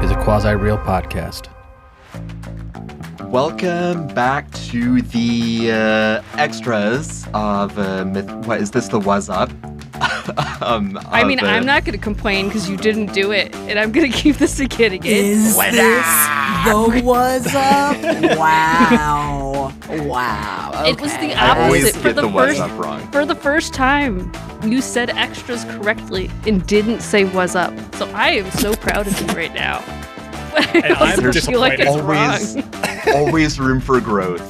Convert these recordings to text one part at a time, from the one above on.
is a quasi-real podcast. Welcome back to the extras of Myth. What is this? The Was Up? I'm not going to complain because you didn't do it, and I'm going to keep this again. Is this the Was Up? Wow. Okay. It was the I always opposite. get the Was Up wrong. For the first time, you said extras correctly and didn't say Was Up. So I am so proud of you right now. And I'm I feel like it's always, wrong. always room for growth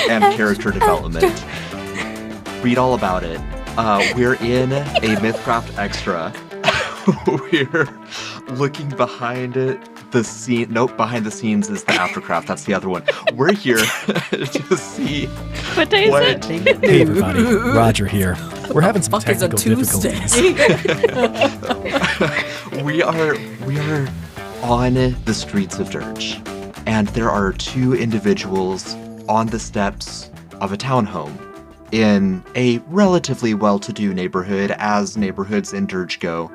and character development. Read all about it. We're in a Mythcraft extra. We're looking behind the scene. Nope, behind the scenes is the Aftercraft. That's the other one. We're here to see What day is it? Hey everybody, Roger here. We're having some Fuck is a technical Tuesday? difficulties. we are on the streets of Dirge, and there are two individuals on the steps of a townhome in a relatively well-to-do neighborhood, as neighborhoods in Dirge go.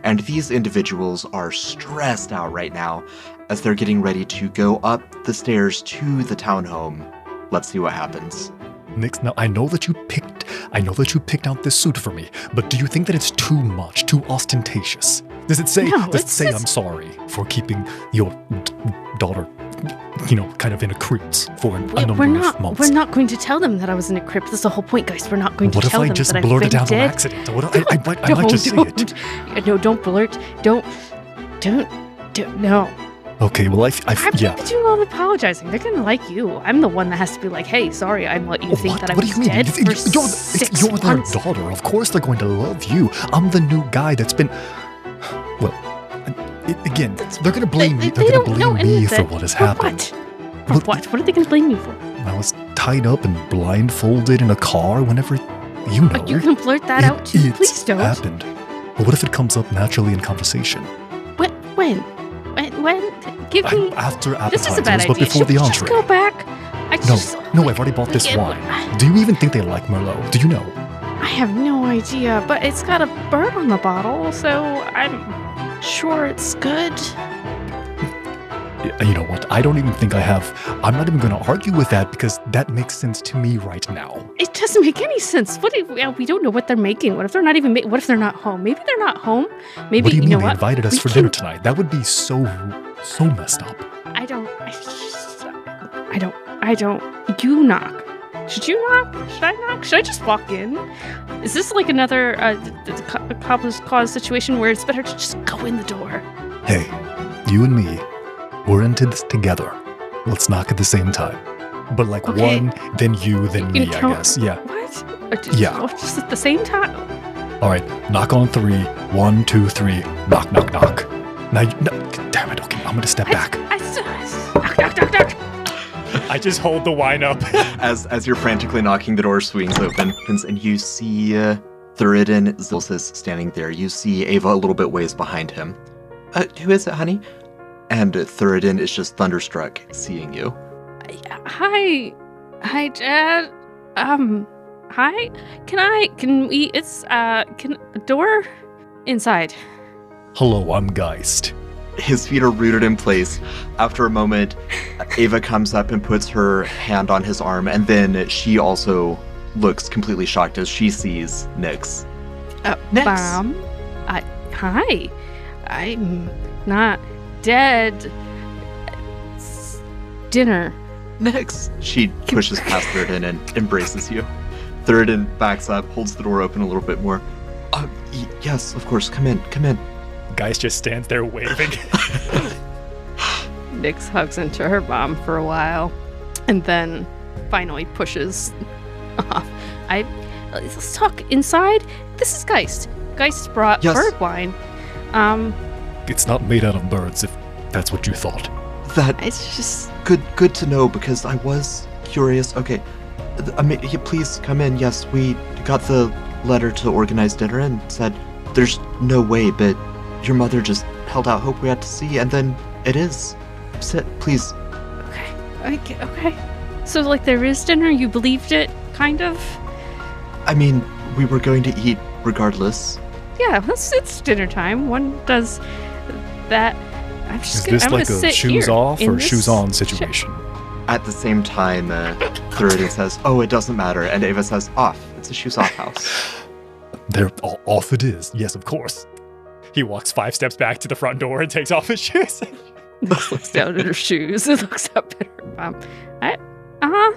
And these individuals are stressed out right now as they're getting ready to go up the stairs to the townhome. Let's see what happens. Nyx, now I know that you picked out this suit for me, but do you think that it's too much, too ostentatious? Does it say I'm sorry for keeping your daughter, kind of in a crypt for a number of months? We're not going to tell them that I was in a crypt. That's the whole point, guys. We're not going to tell them that I've been dead. What if I just blurted out an accident? I might just say it. No, don't blurt. Don't. No. Okay, well, I'm doing all the apologizing. They're gonna like you. I'm the one that has to be like, hey, sorry, I'm let you think that I was dead for 6 You're their months. daughter. Of course they're going to love you. I'm the new guy that's been... Well, again, they're going to blame me. They're going to blame me for what has happened. For what? What are they going to blame you for? I was tied up and blindfolded in a car whenever, you know. You can blurt that out too. Please don't. Happened. But what if it comes up naturally in conversation? When? Give me... After This is a appetizers, bad idea. but before Should the we entree. just go back? No, I've already bought this wine. Do you even think they like Merlot? Do you know? I have no idea, but it's got a bird on the bottle, so I'm sure it's good. You know what? I don't even think I have. I'm not even going to argue with that because that makes sense to me right now. It doesn't make any sense. We don't know what they're making. What if they're not even what if they're not home? Maybe they're not home. Maybe what do you mean know they what? invited us for dinner tonight? That would be so messed up. I don't. You knock. Should you knock? Should I knock? Should I just walk in? Is this like another accomplice cause situation where it's better to just go in the door? Hey, you and me, we're into this together. Let's knock at the same time. But like Okay. one, then you, then me, I don't- guess. Yeah. What? Yeah. Just at the same time? All right, knock on 3. 1, 2, 3. Knock, knock, knock. Now, damn it. Okay, I'm going to step back. Knock. I just hold the wine up. As you're frantically knocking, the door swings open, and you see Thuridin Zilsis standing there. You see Ava a little bit ways behind him. Who is it, honey? And Thuridin is just thunderstruck seeing you. Hi, Dad. Hi. Can we? Can a door inside? Hello, I'm Geist. His feet are rooted in place. After a moment, Ava comes up and puts her hand on his arm, and then she also looks completely shocked as she sees Nyx. Nyx. Mom. Hi. I'm not dead. It's dinner. Nyx. She pushes past Thuridin and embraces you. Thuridin backs up, holds the door open a little bit more. Yes, of course. Come in. Geist just stands there waving. Nyx hugs into her mom for a while, and then finally pushes off. Let's talk inside. This is Geist. Geist brought bird wine. It's not made out of birds, if that's what you thought. It's just good to know, because I was curious. Okay, please come in. Yes, we got the letter to organize dinner and said there's no way, but your mother just held out hope we had to see, and then it is. Sit, please. Okay. So, like, there is dinner? You believed it, kind of? I mean, we were going to eat regardless. Yeah, it's dinner time. One does that. I'm just Is gonna, this I'm like gonna a sit shoes here off in or this shoes on chair. situation? At the same time, Thuridin says, "Oh, it doesn't matter," and Ava says, "Off. It's a shoes off house." They're off it is. Yes, of course. He walks 5 steps back to the front door and takes off his shoes. Just looks down at her shoes and looks up at her mom.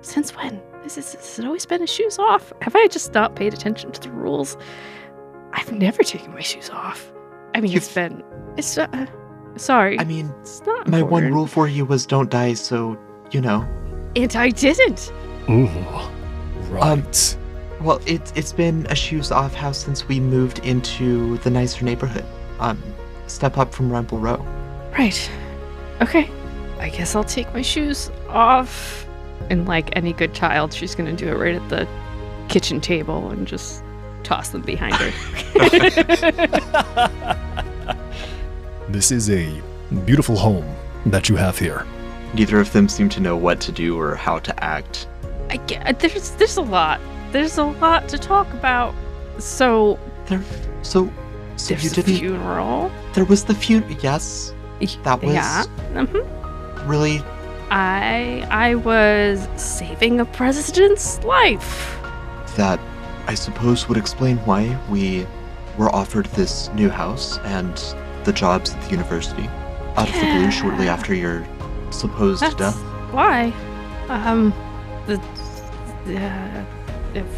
Since when? Has it always been his shoes off? Have I just not paid attention to the rules? I've never taken my shoes off. I mean, sorry. I mean, It's not my one important. rule for you was don't die, so, you know. And I didn't. Ooh, right. Well, it's been a shoes off house since we moved into the nicer neighborhood. Step up from Rumble Row. Right. Okay. I guess I'll take my shoes off. And like any good child, she's gonna do it right at the kitchen table and just toss them behind her. This is a beautiful home that you have here. Neither of them seem to know what to do or how to act. There's a lot. There's a lot to talk about. So So there's you the didn't. funeral. There was the funeral. Yes, that was Yeah. really. I was saving a president's life. That, I suppose, would explain why we were offered this new house and the jobs at the university out of the blue shortly after your supposed That's death. why. The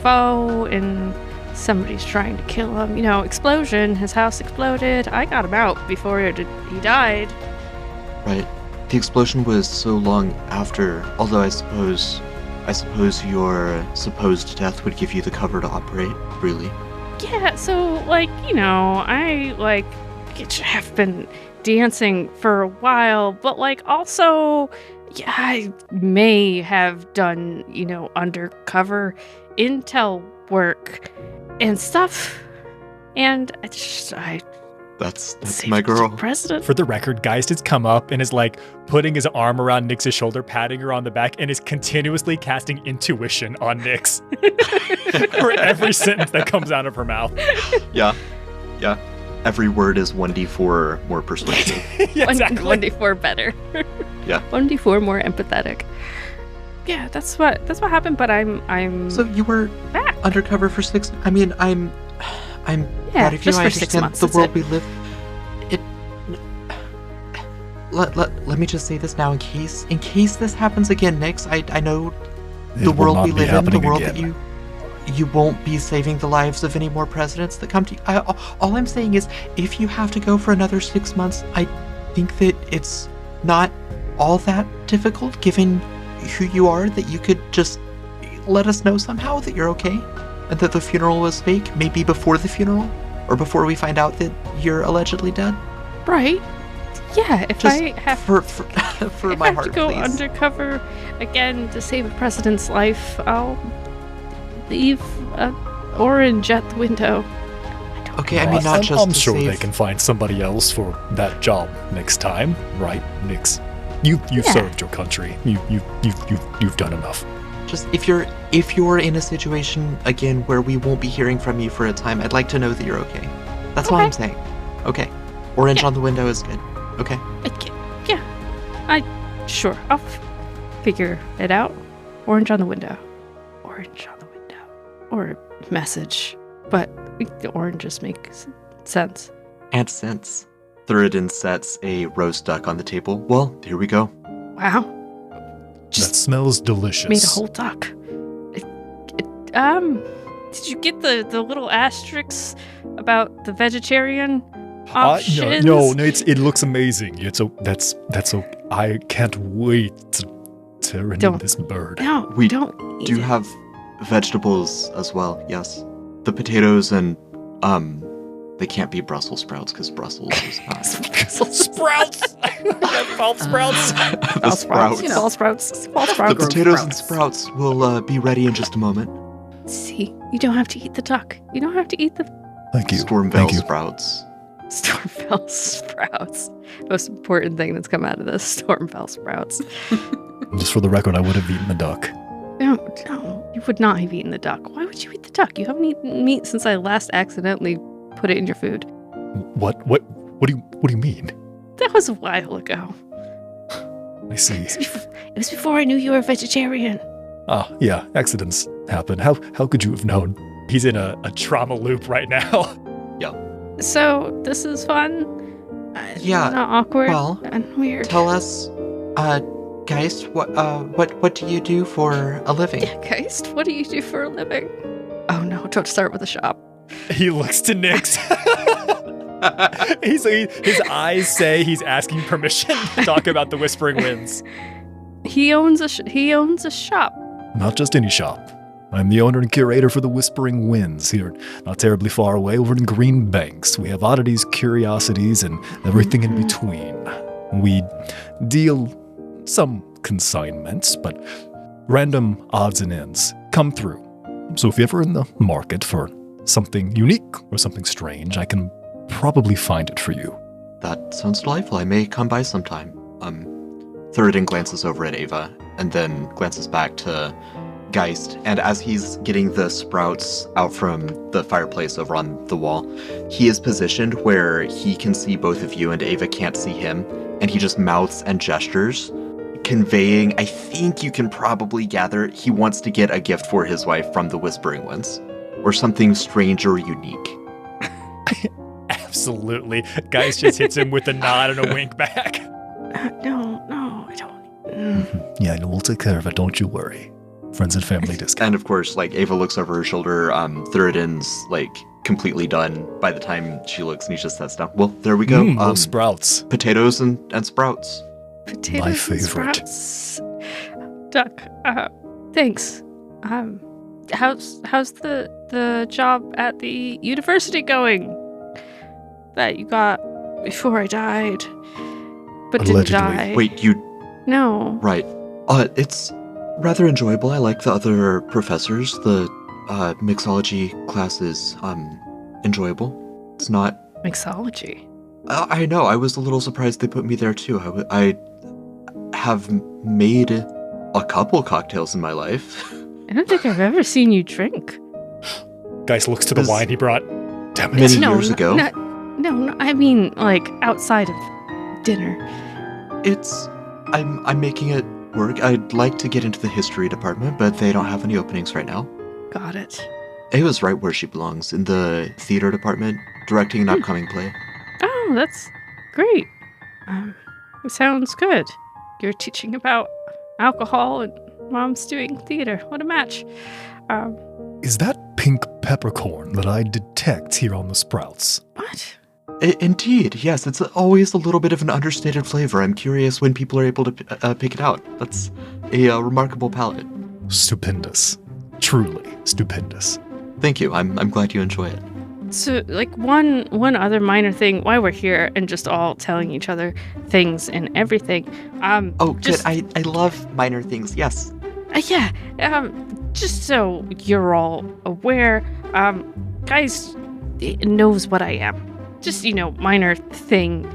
foe and somebody's trying to kill him. You know, explosion. His house exploded. I got him out before he died. Right. The explosion was so long after, although I suppose your supposed death would give you the cover to operate, really. Yeah, so, like, you know, I, like, have been dancing for a while, but, like, also, yeah, I may have done, you know, undercover intel work and stuff. And I That's saved my girl. the president. For the record, Geist has come up and is like putting his arm around Nyx's shoulder, patting her on the back, and is continuously casting intuition on Nyx for every sentence that comes out of her mouth. Yeah. Every word is 1d4 more persuasive. Yeah, exactly. 1d4 better. Yeah. 1d4 more empathetic. Yeah, that's what happened, but I'm So you were back. undercover for 6. I mean, I'm Yeah, proud of you. just I for 6 understand months, the that's world it. we live. Let me just say this now, in case this happens again, Nyx. I know the It will world not we be live in, the happening world again. that you won't be saving the lives of any more presidents that come to you. All I'm saying is, if you have to go for another 6 months, I think that it's not all that difficult, given who you are, that you could just let us know somehow that you're okay, and that the funeral was fake, maybe before the funeral, or before we find out that you're allegedly dead. Right. Yeah, if Just I have for if my I have heart, to go please. undercover again to save a president's life, I'll leave an orange at the window. Okay, I mean, not just I'm to sure save. they can find somebody else for that job next time, right, Nyx? You've Yeah. served your country. You've done enough. Just if you're in a situation again where we won't be hearing from you for a time, I'd like to know that you're okay. That's all Okay. I'm saying. Okay. Orange Yeah. on the window is good. Okay. Sure, I'll figure it out. Orange on the window. Orange on the window. Or message. But the oranges make sense. And since Thuridin sets a roast duck on the table, well, here we go. Wow. That Just smells delicious. made a whole duck. Did you get the little asterisks about the vegetarian options? No, it looks amazing. That's I can't wait to tear into Don't. this bird. No, We don't eat Do it. have vegetables as well, yes. The potatoes and, they can't be Brussels sprouts because Brussels is not. Sprouts. False sprouts. The sprouts. You know, fall sprouts. Fall The sprouts. potatoes and sprouts will be ready in just a moment. See, you don't have to eat the duck. You don't have to eat the Thank you. Stormvale Thank you. sprouts. Stormfell sprouts. Most important thing that's come out of this, Stormfell sprouts. Just for the record, I would have eaten the duck. No, you would not have eaten the duck. Why would you eat the duck? You haven't eaten meat since I last accidentally put it in your food. What do you mean? That was a while ago. I see. It was before I knew you were a vegetarian. Ah, yeah, accidents happen. How could you have known? He's in a trauma loop right now. So, this is fun? Yeah, Not awkward well, and weird. Tell us, Geist, what do you do for a living? Geist, what do you do for a living? Oh no, don't start with a shop. He looks to Nyx. His eyes say he's asking permission to talk about the Whispering Winds. He owns a shop. Not just any shop. I'm the owner and curator for the Whispering Winds here, not terribly far away, over in Green Banks. We have oddities, curiosities, and everything in between. We deal some consignments, but random odds and ends come through. So if you're ever in the market for something unique or something strange, I can probably find it for you. That sounds delightful. I may come by sometime. Thoradin glances over at Ava and then glances back to Geist. And as he's getting the sprouts out from the fireplace over on the wall, he is positioned where he can see both of you and Ava can't see him. And he just mouths and gestures, conveying, I think you can probably gather, he wants to get a gift for his wife from the Whispering Winds. Or something strange or unique. Absolutely. Geist just hits him with a nod and a wink back. No, I don't. Yeah, we'll take care of it, don't you worry. Friends and family discount. And of course, like, Ava looks over her shoulder. Thoradin's, like, completely done by the time she looks, and he just sets down. Well, there we go. Those sprouts. Potatoes and sprouts. Potatoes My and favorite. sprouts. Duck, thanks. How's the job at the university going? That you got before I died, but Allegedly. didn't die. Wait, you... No. Right. It's rather enjoyable. I like the other professors. The mixology class is enjoyable. It's not... Mixology. I know. I was a little surprised they put me there too. I have made a couple cocktails in my life. I don't think I've ever seen you drink. Geist looks to the This- wine he brought. Damn it. Many years ago. No, I mean, like, outside of dinner. I'm making it work. I'd like to get into the history department, but they don't have any openings right now. Got it. Ava's right where she belongs, in the theater department, directing an upcoming play. Oh, that's great. It sounds good. You're teaching about alcohol and Mom's doing theater. What a match. Is that pink peppercorn that I detect here on the sprouts? What? Indeed, yes. It's always a little bit of an understated flavor. I'm curious when people are able to pick it out. That's a remarkable palate. Stupendous. Truly stupendous. Thank you. I'm glad you enjoy it. So, like, one other minor thing while we're here and just all telling each other things and everything. Oh, just, good. I love minor things. Yes. Yeah. Just so you're all aware, guys knows what I am. Just, minor thing.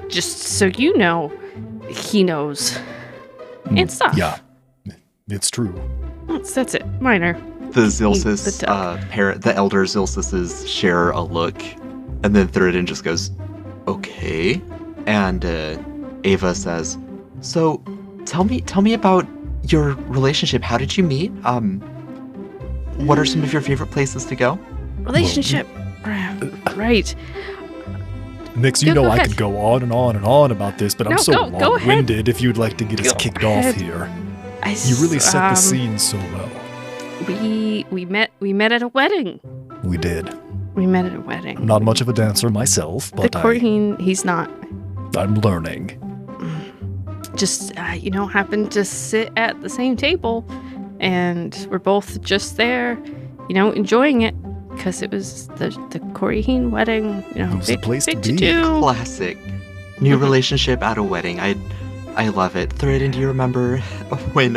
Just so you know, he knows. And stuff. Yeah, it's true. That's it. Minor. The Zilsis, the duck. the elder Zilsises share a look, and then Thoradin just goes, okay. And Ava says, so tell me about your relationship. How did you meet? What are some of your favorite places to go? Relationship. Right. Nyx, you Go know I ahead. could go on and on and on about this, but I'm No, so go ahead. long-winded if you'd like to get us Go kicked ahead. off here. You really set the scene so well. We met at a wedding. We did. We met at a wedding. I'm not much of a dancer myself, The but Corheen, he's not. I'm learning. Just, happened to sit at the same table, and we're both just there, enjoying it, because it was the Corheen wedding, It was the place to big be. do. Classic. New relationship at a wedding. I love it. Thoradin, do you remember when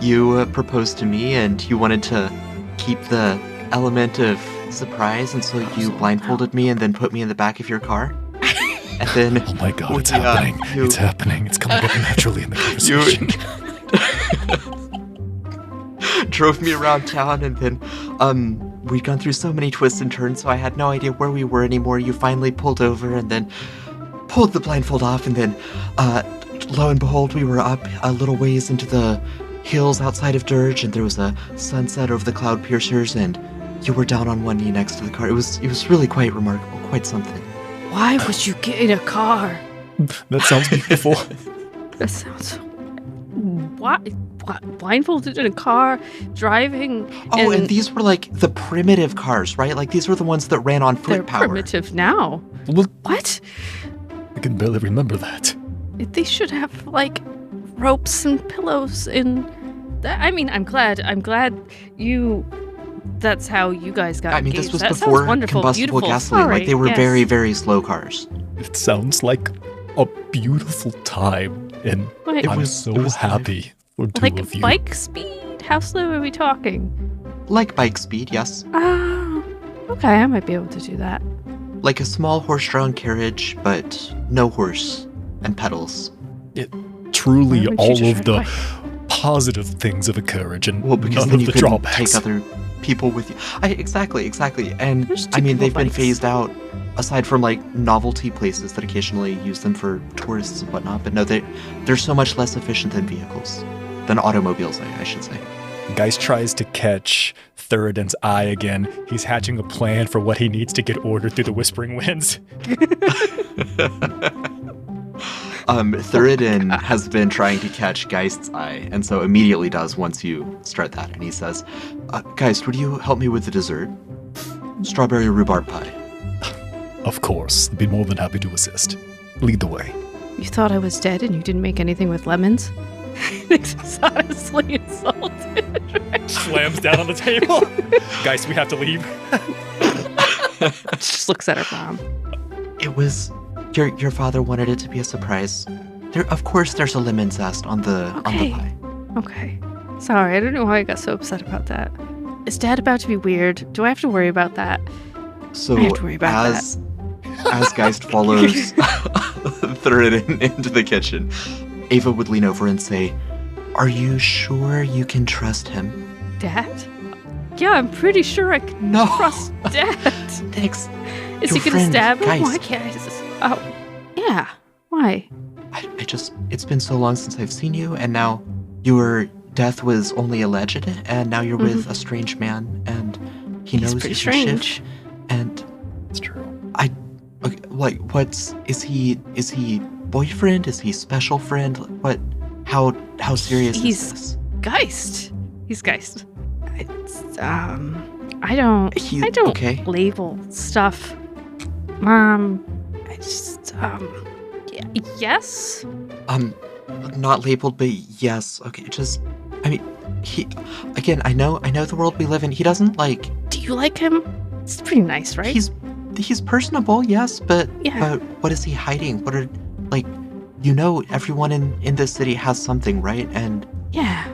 you proposed to me and you wanted to keep the element of surprise, and so you blindfolded me and then put me in the back of your car? And then Oh my god, it's we, happening. you- It's happening. It's coming up naturally in the conversation. drove me around town, and then we'd gone through so many twists and turns, so I had no idea where we were anymore. You finally pulled over and then pulled the blindfold off, and then, lo and behold, we were up a little ways into the hills outside of Dirge, and there was a sunset over the cloud piercers, and you were down on one knee next to the car. It was really quite remarkable, quite something. Why would you get in a car? That sounds beautiful. That sounds... What? Blindfolded in a car, driving... Oh, and these were like the primitive cars, right? Like these were the ones that ran on they're foot power. primitive now. Well, What? I can barely remember that. They should have, like, ropes and pillows in... That, I mean, I'm glad you... That's how you guys got I mean, engaged. this was That before sounds wonderful, combustible beautiful. gasoline. Sorry, Like they were yes. very, very slow cars. It sounds like a beautiful time, and Wait, It I'm was- so it was happy for two like of you. bike speed? How slow are we talking? Like bike speed, yes. Okay, I might be able to do that. Like a small horse-drawn carriage, but no horse and pedals. Truly, Why would you all just of the ride a positive things of a carriage and Well, because none then of you the couldn't drawbacks. take other people with you. Exactly. And There's two I mean, people they've been bikes. phased out, aside from like novelty places that occasionally use them for tourists and whatnot. But no, they're so much less efficient than vehicles, than automobiles, I should say. Geist tries to catch Theroden's eye again. He's hatching a plan for what he needs to get ordered through the Whispering Winds. Theroden has been trying to catch Geist's eye, and so immediately does once you start that. And he says, Geist, would you help me with the dessert? Strawberry rhubarb pie. Of course, I'd be more than happy to assist. Lead the way. You thought I was dead and you didn't make anything with lemons? This is honestly insulted. Slams down on the table. Geist, we have to leave. Just looks at her mom. It was your father wanted it to be a surprise. Of course, there's a lemon zest on the Okay. pie. Okay. Sorry, I don't know why I got so upset about that. Is Dad about to be weird? Do I have to worry about that? So I have to worry about as Geist follows Theroden into the kitchen, Ava would lean over and say, "Are you sure you can trust him?" Dad? Yeah, I'm pretty sure I can No. trust Dad. Thanks. Is Your he gonna friend, stab him? Geist. Why can't I just... Oh, yeah. Why? It's been so long since I've seen you, and now your death was only alleged, and now you're with a strange man, and he He's knows pretty you can shift, strange. and It's true. okay, like, is he boyfriend? Is he special friend? How serious He's- is this? Geist. He's Geist. It's, I don't Okay. label stuff. Mom, I just, yes? Not labeled, but yes. Okay, I mean, I know the world we live in. He doesn't like, Do you like him? It's pretty nice, right? he's personable, yes, but Yeah. what is he hiding? What are, like, everyone in this city has something, right? And Yeah.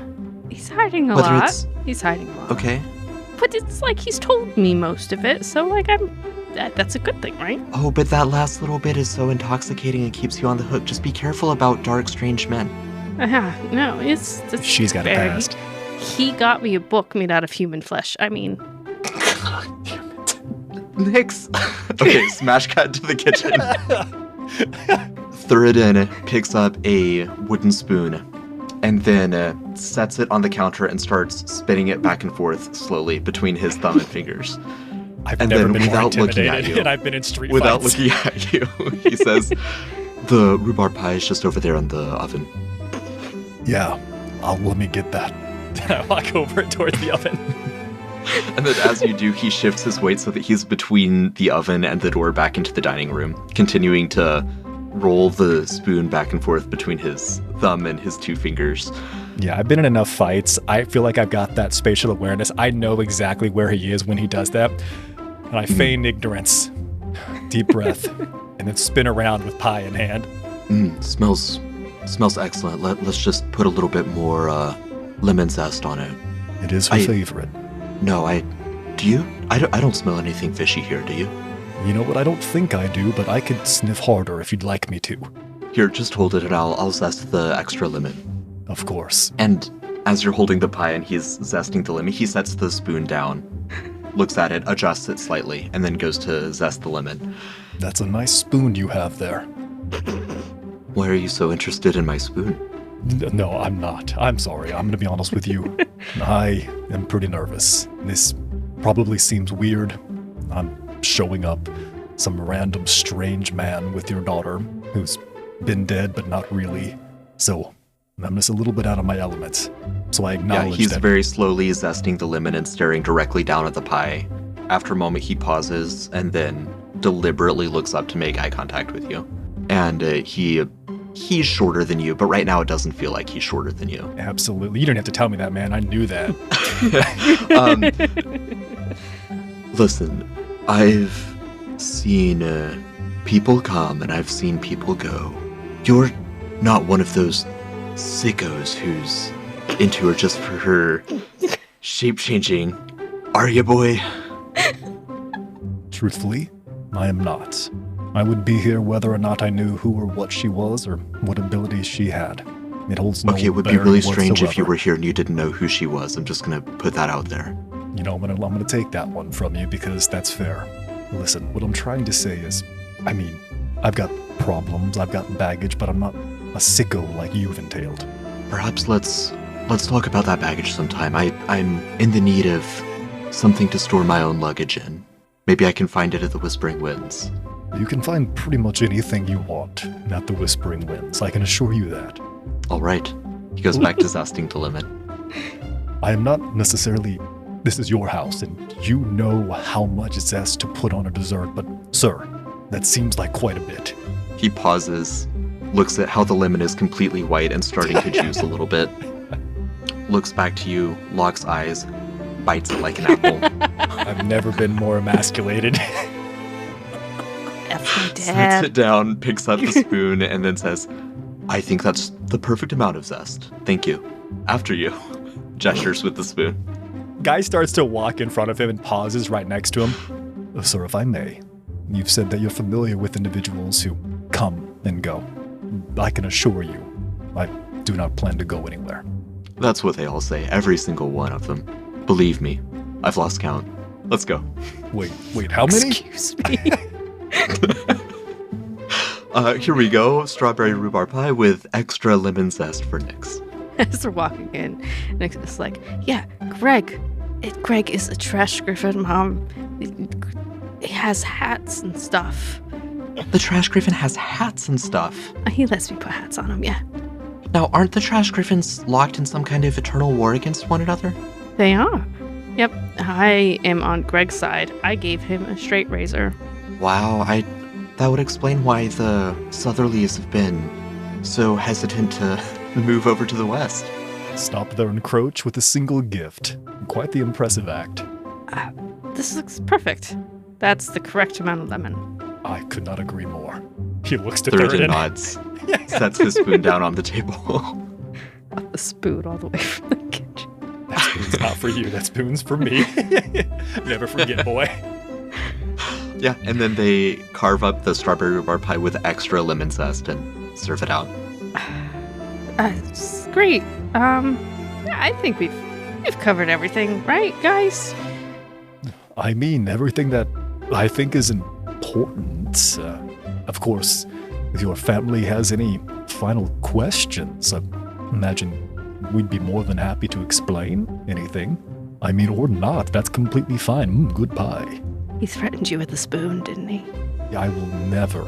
He's hiding a whether lot. it's He's hiding a lot. okay. But it's like he's told me most of it, so like that's a good thing, right? Oh, but that last little bit is so intoxicating and keeps you on the hook. Just be careful about dark, strange men. No, it's She's got a fair. past. He got me a book made out of human flesh. I mean, Nyx. Okay, smash cut to the kitchen. Theroden picks up a wooden spoon and then sets it on the counter and starts spinning it back and forth slowly between his thumb and fingers. I've And never then been more without looking at intimidated, you- and I've been in street Without fights. looking at you, he says, "The rhubarb pie is just over there in the oven." Yeah, let me get that. I walk over towards the oven. And then as you do, he shifts his weight so that he's between the oven and the door back into the dining room, continuing to roll the spoon back and forth between his thumb and his two fingers. Yeah, I've been in enough fights. I feel like I've got that spatial awareness. I know exactly where he is when he does that. And I feign ignorance. Deep breath. And then spin around with pie in hand. Smells excellent. Let's just put a little bit more lemon zest on it. It is her favorite. No, do you? I don't smell anything fishy here, do you? You know what? I don't think I do, but I could sniff harder if you'd like me to. Here, just hold it and I'll zest the extra lemon. Of course. And as you're holding the pie and he's zesting the lemon, he sets the spoon down, looks at it, adjusts it slightly, and then goes to zest the lemon. That's a nice spoon you have there. Why are you so interested in my spoon? No, I'm not. I'm sorry. I'm gonna be honest with you. I am pretty nervous. This probably seems weird. I'm showing up some random strange man with your daughter who's been dead but not really. So I'm just a little bit out of my element. So I acknowledge Yeah, he's that. very slowly zesting the lemon and staring directly down at the pie. After a moment, he pauses and then deliberately looks up to make eye contact with you. And he's shorter than you, but right now it doesn't feel like he's shorter than you. Absolutely. You didn't have to tell me that, man. I knew that. Listen, I've seen people come and I've seen people go. You're not one of those sickos who's into her just for her shape-changing, are you, boy? Truthfully, I am not. I would be here whether or not I knew who or what she was or what abilities she had. It holds no Okay, it would be bearing really strange if you whatsoever. were here and you didn't know who she was. I'm just gonna put that out there. You know, I'm gonna take that one from you because that's fair. Listen, what I'm trying to say is, I mean, I've got problems, I've got baggage, but I'm not a sicko like you've entailed. Perhaps let's talk about that baggage sometime. I'm in the need of something to store my own luggage in. Maybe I can find it at the Whispering Winds. You can find pretty much anything you want at the Whispering Winds, I can assure you that. All right. He goes back to zesting the lemon. I am not necessarily... This is your house, and you know how much zest to put on a dessert, but sir, that seems like quite a bit. He pauses, looks at how the lemon is completely white and starting to juice a little bit, looks back to you, locks eyes, bites it like an apple. I've never been more emasculated. That's my Sets dad. it down, picks up the spoon, and then says, I think that's the perfect amount of zest. Thank you. After you. Gestures with the spoon. Guy starts to walk in front of him and pauses right next to him. Sir, if I may, you've said that you're familiar with individuals who come and go. I can assure you, I do not plan to go anywhere. That's what they all say, every single one of them. Believe me, I've lost count. Let's go. Wait, how many? Excuse me. Here we go. Strawberry rhubarb pie with extra lemon zest for Nyx. As they're walking in, Nyx is like, yeah, Greg is a trash griffin, Mom. He has hats and stuff. The trash griffin has hats and stuff. He lets me put hats on him, yeah. Now, aren't the trash griffins locked in some kind of eternal war against one another? They are. Yep, I am on Greg's side. I gave him a straight razor. Wow, that would explain why the Southerlies have been so hesitant to move over to the west. Stop their encroach with a single gift. Quite the impressive act. This looks perfect. That's the correct amount of lemon. I could not agree more. He looks to Third Thurden. nods, sets his spoon down on the table. Up the spoon all the way from the kitchen. That spoon's not for you, that spoon's for me. Never forget, boy. Yeah, and then they carve up the strawberry rhubarb pie with extra lemon zest and serve it out. It's great. I think we've covered everything, right, guys? I mean, everything that I think is important. Of course, if your family has any final questions, I imagine we'd be more than happy to explain anything. I mean, or not, that's completely fine. Good pie. He threatened you with a spoon, didn't he? I will never,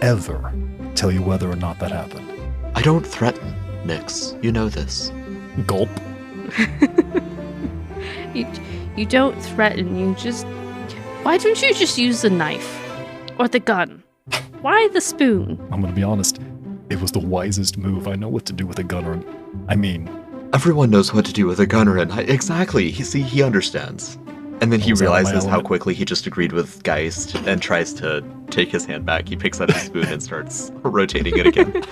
ever tell you whether or not that happened. I don't threaten, Nyx. You know this. Gulp. You don't threaten, you just... Why don't you just use the knife? Or the gun? Why the spoon? I'm gonna be honest, it was the wisest move. I know what to do with a gunner. I mean, Everyone knows what to do with a gunner, and exactly. He understands. And then he I was out of my realizes how element. quickly he just agreed with Geist and tries to take his hand back. He picks up his spoon and starts rotating it again.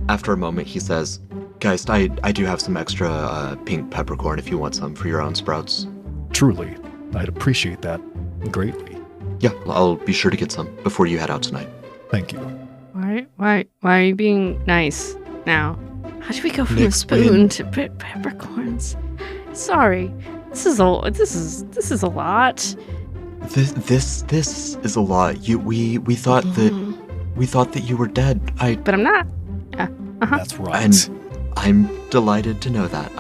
After a moment, he says, Geist, I do have some extra pink peppercorn if you want some for your own sprouts. truly, I'd appreciate that greatly. Yeah, I'll be sure to get some before you head out tonight. Thank you. Why are you being nice now? How do we go from a Nyx, spoon to peppercorns? Sorry, this is a lot. This is a lot. We thought that We thought that you were dead. But I'm not. That's right. And I'm delighted to know that.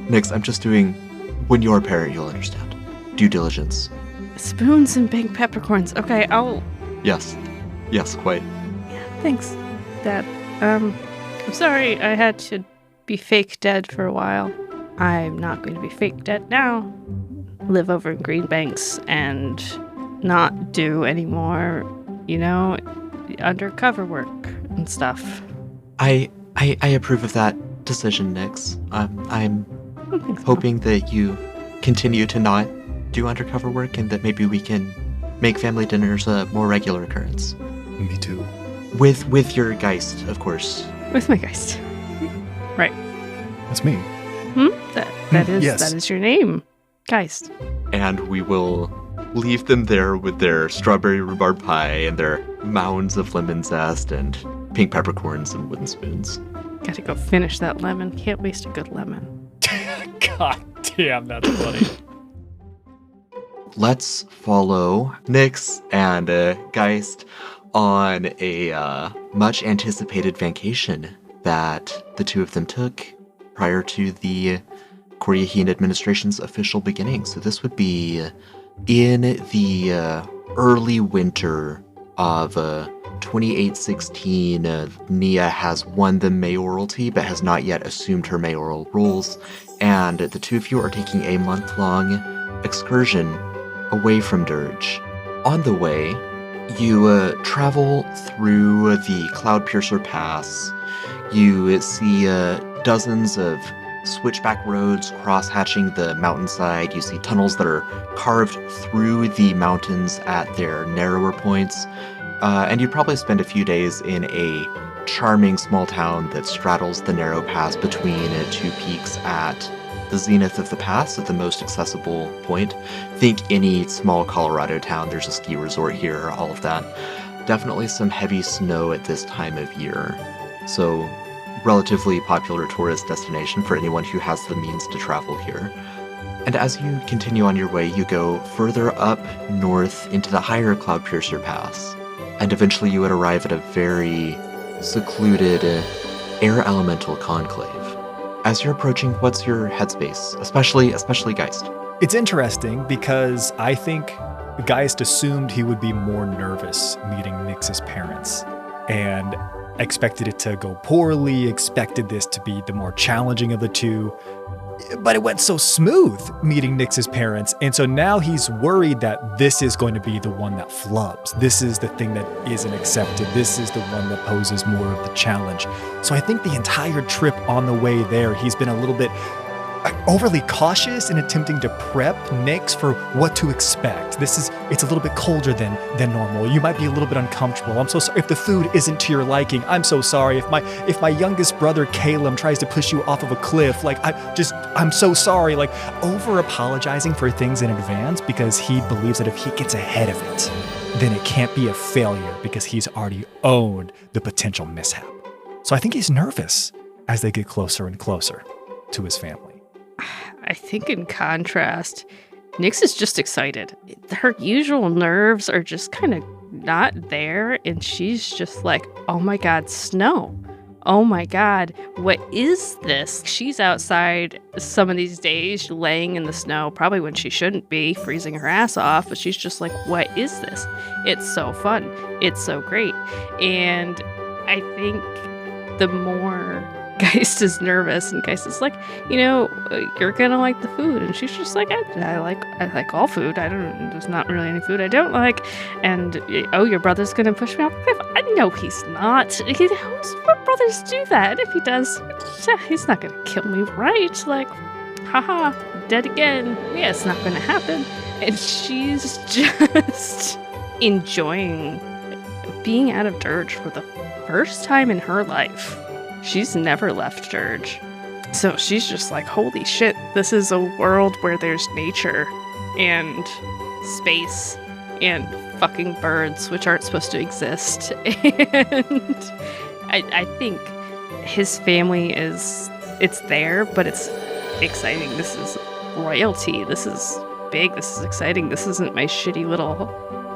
Nyx, I'm just doing, when you're a parent, you'll understand. Due diligence. Spoons and baked peppercorns. Okay, I'll... Yes, quite. Thanks, Dad. I'm sorry I had to be fake dead for a while. I'm not going to be fake dead now. Live over in Green Banks and not do any more, undercover work and stuff. I approve of that decision, Nyx. I'm hoping that you continue to not do undercover work and that maybe we can make family dinners a more regular occurrence. Me too. With your Geist, of course. With my Geist. Right. That's me. That is your name. Geist. And we will leave them there with their strawberry rhubarb pie and their mounds of lemon zest and pink peppercorns and wooden spoons. Gotta go finish that lemon. Can't waste a good lemon. God damn, that's funny. Let's follow Nyx and Geist on a much anticipated vacation that the two of them took prior to the Koryahine administration's official beginning. So this would be in the early winter of 2816. Nia has won the mayoralty but has not yet assumed her mayoral roles, and the two of you are taking a month-long excursion away from Dirge. On the way, you travel through the Cloudpiercer Pass. You see dozens of switchback roads cross-hatching the mountainside. You see tunnels that are carved through the mountains at their narrower points. And you'd probably spend a few days in a charming small town that straddles the narrow pass between two peaks at the zenith of the pass, at the most accessible point. Think any small Colorado town, there's a ski resort here, all of that. Definitely some heavy snow at this time of year. So, relatively popular tourist destination for anyone who has the means to travel here. And as you continue on your way, you go further up north into the higher Cloudpiercer Pass. And eventually you would arrive at a very secluded air elemental conclave. As you're approaching, what's your headspace, especially Geist? It's interesting because I think Geist assumed he would be more nervous meeting Nyx's parents and expected it to go poorly, expected this to be the more challenging of the two. But it went so smooth meeting Nyx's parents, and so now he's worried that this is going to be the one that flubs. This is the thing that isn't accepted. This is the one that poses more of the challenge. So I think the entire trip on the way there, he's been a little bit overly cautious in attempting to prep Nyx for what to expect. It's a little bit colder than normal. You might be a little bit uncomfortable. I'm so sorry if the food isn't to your liking. I'm so sorry if my youngest brother Caleb tries to push you off of a cliff. I'm so sorry. Like, over apologizing for things in advance because he believes that if he gets ahead of it, then it can't be a failure because he's already owned the potential mishap. So I think he's nervous as they get closer and closer to his family. I think in contrast, Nyx is just excited. Her usual nerves are just kind of not there, and she's just like, oh my god, snow. Oh my god, what is this? She's outside some of these days laying in the snow, probably when she shouldn't be, freezing her ass off, but she's just like, what is this? It's so fun. It's so great. And I think the more Geist is nervous, and Geist is like, you're gonna like the food, and she's just like, I like all food. There's not really any food I don't like. And your brother's gonna push me off the cliff. No, he's not. What brothers do that? And if he does, he's not gonna kill me, right? Like, haha, dead again. Yeah, it's not gonna happen. And she's just enjoying being out of Dirge for the first time in her life. She's never left Dirge. So she's just like, holy shit, this is a world where there's nature and space and fucking birds, which aren't supposed to exist. And I think his family it's there, but it's exciting. This is royalty. This is big. This is exciting. This isn't my shitty little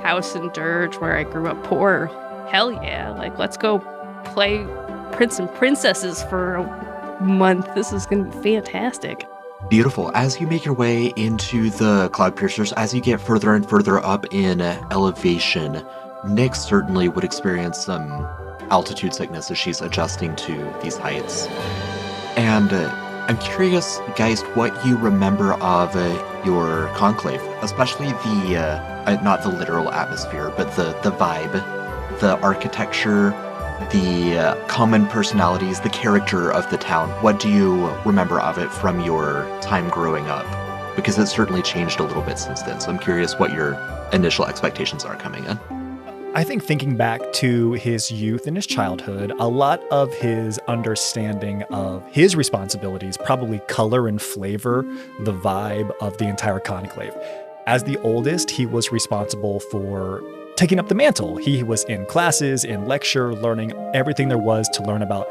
house in Dirge where I grew up poor. hell yeah, like let's go play Prince and Princesses for a month. This is gonna be fantastic. Beautiful. As you make your way into the Cloud Piercers, as you get further and further up in elevation, Nyx certainly would experience some altitude sickness as she's adjusting to these heights. And I'm curious, Geist, what you remember of your conclave, especially the, not the literal atmosphere, but the vibe, the architecture, the common personalities, the character of the town. What do you remember of it from your time growing up? Because it's certainly changed a little bit since then, so I'm curious what your initial expectations are coming in. I think thinking back to his youth and his childhood, a lot of his understanding of his responsibilities probably color and flavor the vibe of the entire conclave. As the oldest, he was responsible for taking up the mantle. He was in classes, in lecture, learning everything there was to learn about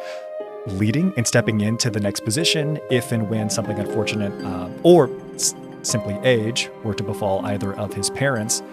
leading and stepping into the next position if and when something unfortunate or simply age were to befall either of his parents.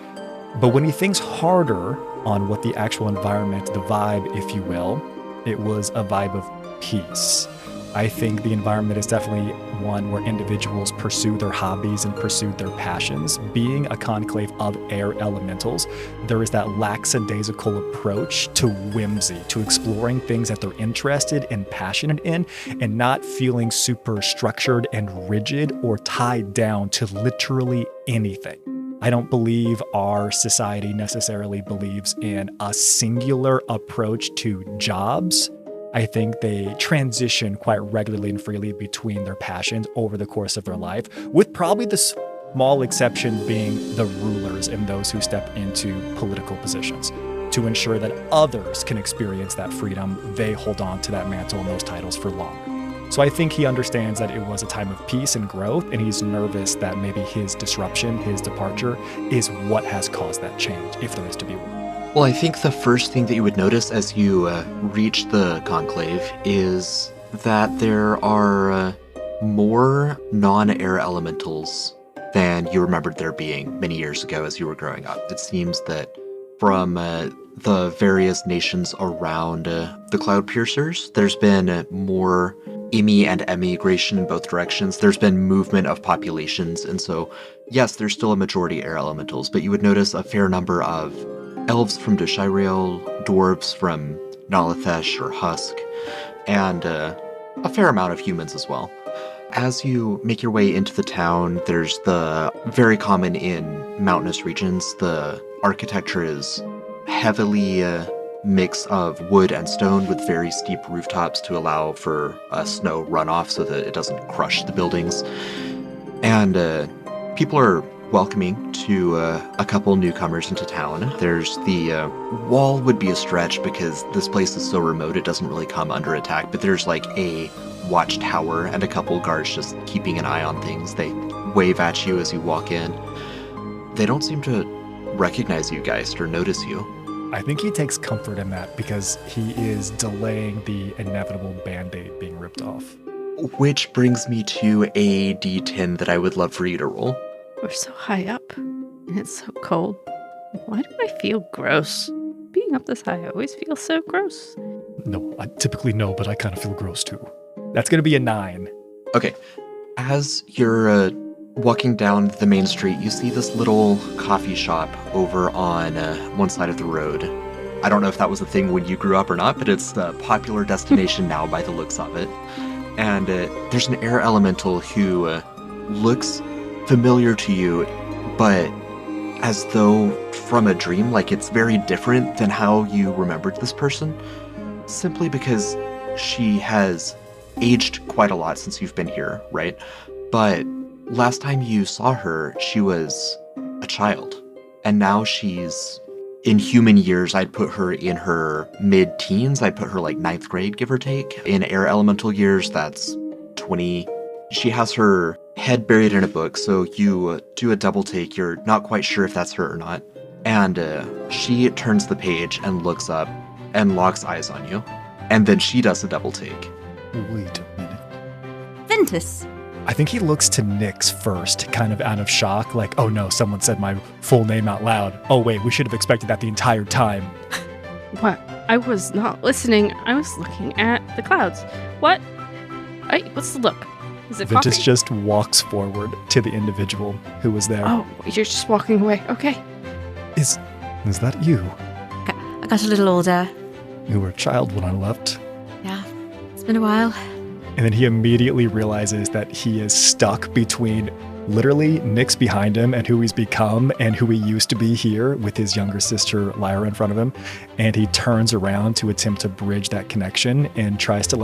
But when he thinks harder on what the actual environment, the vibe, if you will, it was a vibe of peace. I think the environment is definitely one where individuals pursue their hobbies and pursue their passions. Being a conclave of air elementals, there is that lackadaisical approach to whimsy, to exploring things that they're interested and passionate in, and not feeling super structured and rigid or tied down to literally anything. I don't believe our society necessarily believes in a singular approach to jobs. I think they transition quite regularly and freely between their passions over the course of their life, with probably the small exception being the rulers and those who step into political positions. To ensure that others can experience that freedom, they hold on to that mantle and those titles for longer. So I think he understands that it was a time of peace and growth, and he's nervous that maybe his disruption, his departure, is what has caused that change, if there is to be one. Well, I think the first thing that you would notice as you reach the conclave is that there are more non-air elementals than you remembered there being many years ago as you were growing up. It seems that from the various nations around the Cloud Piercers, there's been more IMI and emigration in both directions. There's been movement of populations, and so, yes, there's still a majority air elementals, but you would notice a fair number of elves from Dushairiel, dwarves from Nalathesh or Husk, and a fair amount of humans as well. As you make your way into the town, there's the very common in mountainous regions. The architecture is heavily mix of wood and stone with very steep rooftops to allow for snow runoff so that it doesn't crush the buildings. And people are welcoming to a couple newcomers into town. There's the wall would be a stretch because this place is so remote it doesn't really come under attack, but there's like a watchtower and a couple guards just keeping an eye on things. They wave at you as you walk in. They don't seem to recognize you, Geist, or notice you. I think he takes comfort in that because he is delaying the inevitable Band-Aid being ripped off. Which brings me to a D10 that I would love for you to roll. We're so high up, and it's so cold. Why do I feel gross? Being up this high, I always feel so gross. No, I typically no, but I kind of feel gross too. That's going to be a 9. Okay. As you're walking down the main street, you see this little coffee shop over on one side of the road. I don't know if that was a thing when you grew up or not, but it's a popular destination now by the looks of it. And there's an air elemental who looks familiar to you, but as though from a dream, like it's very different than how you remembered this person, simply because she has aged quite a lot since you've been here, right? But last time you saw her, she was a child, and now she's in human years. I'd put her in her mid-teens. I'd put her like 9th grade, give or take. In air elemental years, that's 20. She has her head buried in a book, so you do a double take. You're not quite sure if that's her or not. And she turns the page and looks up and locks eyes on you. And then she does a double take. Wait a minute. Ventus. I think he looks to Nyx first, kind of out of shock, like, oh no, someone said my full name out loud. Oh wait, we should have expected that the entire time. What? I was not listening. I was looking at the clouds. What? Hey, what's the look? Is it Ventus coffee? just walks forward to the individual who was there. Oh, you're just walking away. Okay. Is that you? I got a little older. You were a child when I left. Yeah, it's been a while. And then he immediately realizes that he is stuck between literally Nyx behind him and who he's become and who he used to be here with his younger sister Lyra in front of him. And he turns around to attempt to bridge that connection and tries to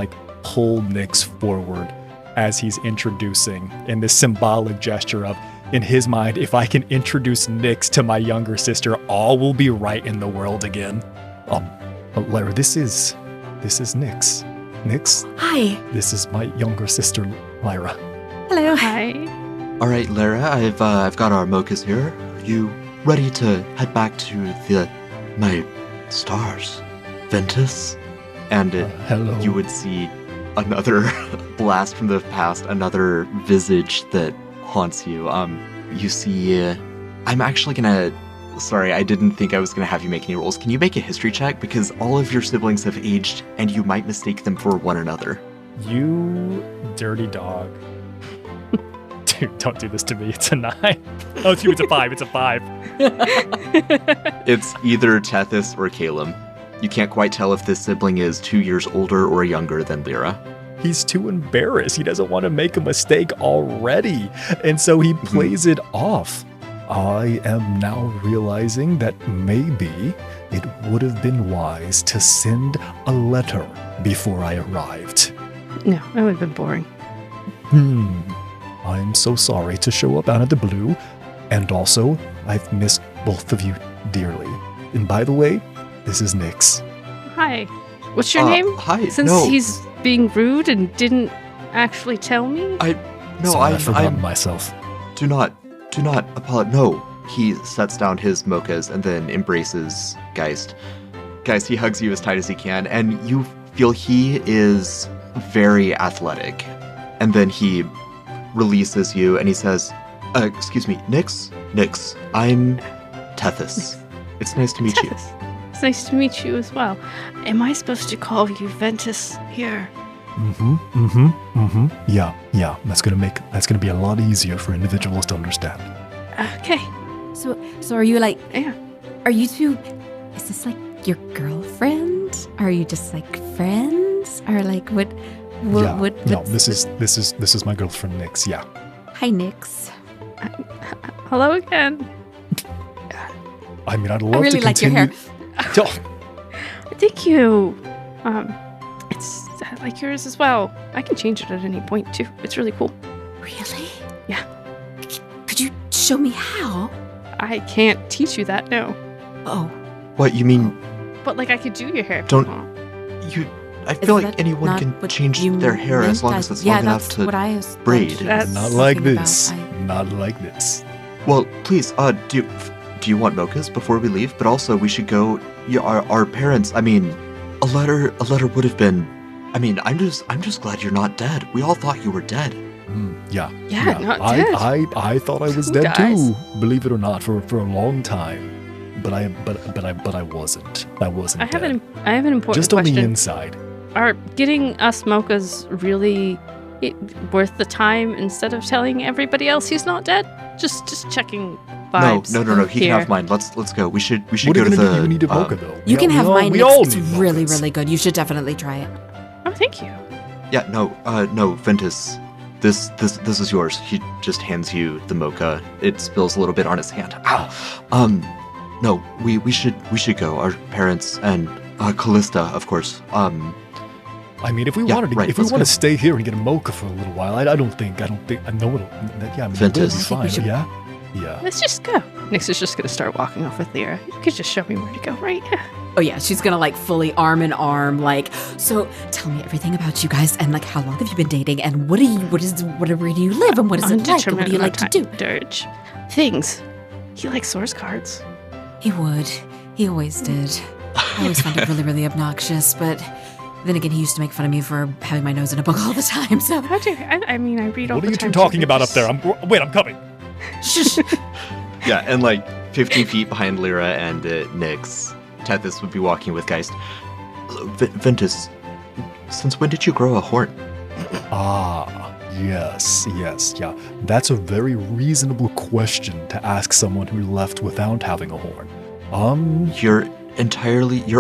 pull Nyx forward as he's introducing in this symbolic gesture of, in his mind, if I can introduce Nyx to my younger sister, all will be right in the world again. Lyra, this is Nyx. Nyx, Hi. this is my younger sister, Lyra. Hello. Hi. All right, Lara, I've got our mochas here. Are you ready to head back to my stars, Ventus? And Hello. you would see another blast from the past, another visage that haunts you. You see, I'm actually gonna. Sorry, I didn't think I was gonna have you make any rolls. Can you make a history check? Because all of your siblings have aged, and you might mistake them for one another. You dirty dog. Dude, don't do this to me. It's a 9. Oh, it's a 5. It's a 5. It's either Tethys or Calum. You can't quite tell if this sibling is 2 years older or younger than Lyra. He's too embarrassed. He doesn't want to make a mistake already. And so he plays it off. I am now realizing that maybe it would have been wise to send a letter before I arrived. No, that would have been boring. I'm so sorry to show up out of the blue. And also, I've missed both of you dearly. And by the way, this is Nyx. Hi. What's your name? Hi. Since no, he's being rude and didn't actually tell me? Sorry, I've forgotten myself. Do not apologize. No. He sets down his mochas and then embraces Geist. Geist, he hugs you as tight as he can, and you feel he is very athletic. And then he releases you and he says, excuse me, Nyx? Nyx, I'm Tethys. It's nice to meet you. It's nice to meet you as well. Am I supposed to call you Ventus here? Yeah. That's gonna be a lot easier for individuals to understand. Okay. So are you Yeah. are you two, is this your girlfriend? Are you just friends? Or what? No, this is my girlfriend Nyx. Yeah. Hi, Nyx. Hello again. I mean, I'd love I really to like your continue. hair. Thank you. It's like yours as well. I can change it at any point too. It's really cool. Really? Yeah. Could you show me how? I can't teach you that, no. Oh. What, you mean, But I could do your hair. if Don't- you want. I feel Is like that anyone not can what change you their hair as meant? long as it's long enough that's to what I was braid. That's- Not like talking about. this. Not like this. Well, please, do you want mochas before we leave? But also, we should go. Yeah, our parents. I mean, a letter would have been. I mean, I'm just glad you're not dead. We all thought you were dead. Yeah. Yeah, not dead. I thought I was Who dead dies? too. Believe it or not, for a long time. But I wasn't. I wasn't. I have dead. an important Just on question. the inside. Are getting us mochas really worth the time instead of telling everybody else he's not dead? Just checking vibes. No. He here. can have mine. Let's go. We should What go are to you gonna do? the. You need a mocha though. You can have mine, We all Nyx. It's need really, mochas. really good. You should definitely try it. Oh, thank you. Yeah, no, Ventus. This is yours. He just hands you the mocha. It spills a little bit on his hand. Ow. No, we should go. Our parents and Callista, of course. I mean, if we Yeah, wanted to, right, if we let's want go. to stay here and get a mocha for a little while, I know it'll. Yeah, I mean, Ventus. it'll be fine. Yeah. Let's just go. Nyx is just gonna start walking off with Lyra. You could just show me where to go, right? Oh yeah, she's gonna fully arm in arm, so tell me everything about you guys and how long have you been dating and where do you live and what is it like and what do you like to do? Dirge. Things. He likes source cards. He would. He always did. I always found it really, really obnoxious, but then again, he used to make fun of me for having my nose in a book all the time, so... How do I mean, I read all What the are you time. two talking about up there? I'm coming. Shush. Yeah, and 15 feet behind Lyra and Nyx, Tethys would be walking with Geist. Ventus, since when did you grow a horn? Yes, yeah. That's a very reasonable question to ask someone who left without having a horn. You're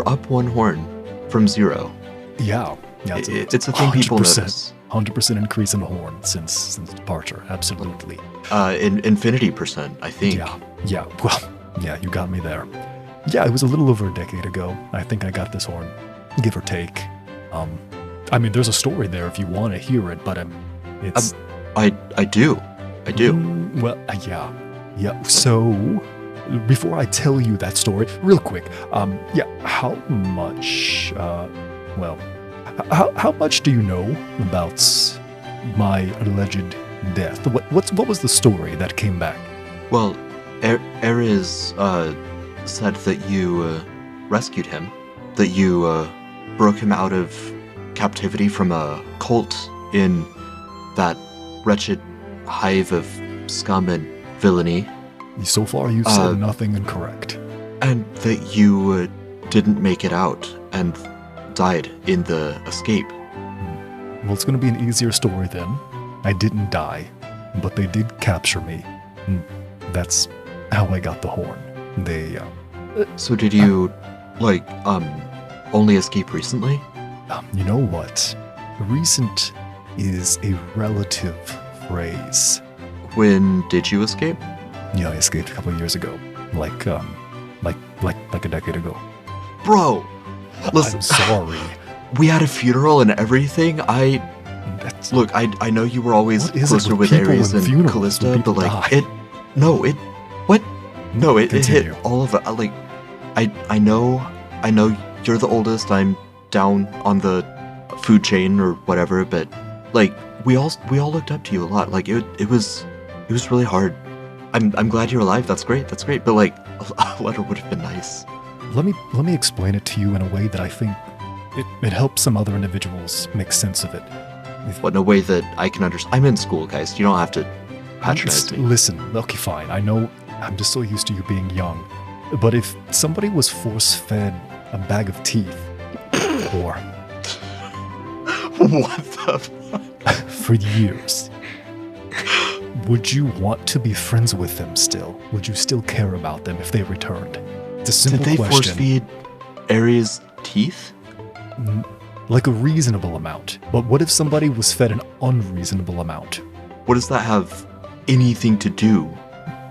up one horn from 0. Yeah, it's a thing people notice. 100% increase in horn since departure, absolutely. Infinity percent, I think. Yeah, well, yeah, you got me there. Yeah, it was a little over a decade ago. I think I got this horn, give or take. I mean, there's a story there if you want to hear it, but it's... I do. Yeah. So, before I tell you that story, real quick, how much, how much do you know about my alleged death? What was the story that came back? Well, Ares said that you rescued him, that you broke him out of captivity from a cult in that wretched hive of scum and villainy. So far, you've said nothing incorrect. And that you didn't make it out and died in the escape. Well, it's going to be an easier story then. I didn't die, but they did capture me. That's how I got the horn. So did you, only escape recently? You know what? Recent is a relative phrase. When did you escape? Yeah, I escaped a couple of years ago. Like a decade ago. Bro! Listen, I'm sorry. We had a funeral and everything. Look, I know you were always closer with Ares and Callista, but it hit all of it. I know you're the oldest. I'm down on the food chain or whatever, but we all looked up to you a lot. It was really hard. I'm glad you're alive. That's great. But a letter would have been nice. Let me explain it to you in a way that I think it helps some other individuals make sense of it. What, in a way that I can understand? I'm in school, guys. You don't have to patronize me. Listen, okay, fine. I know I'm just so used to you being young. But if somebody was force-fed a bag of teeth, or... What the fuck? For years, would you want to be friends with them still? Would you still care about them if they returned? It's a simple question. Did they force-feed Ares teeth? Like a reasonable amount. But what if somebody was fed an unreasonable amount? What does that have anything to do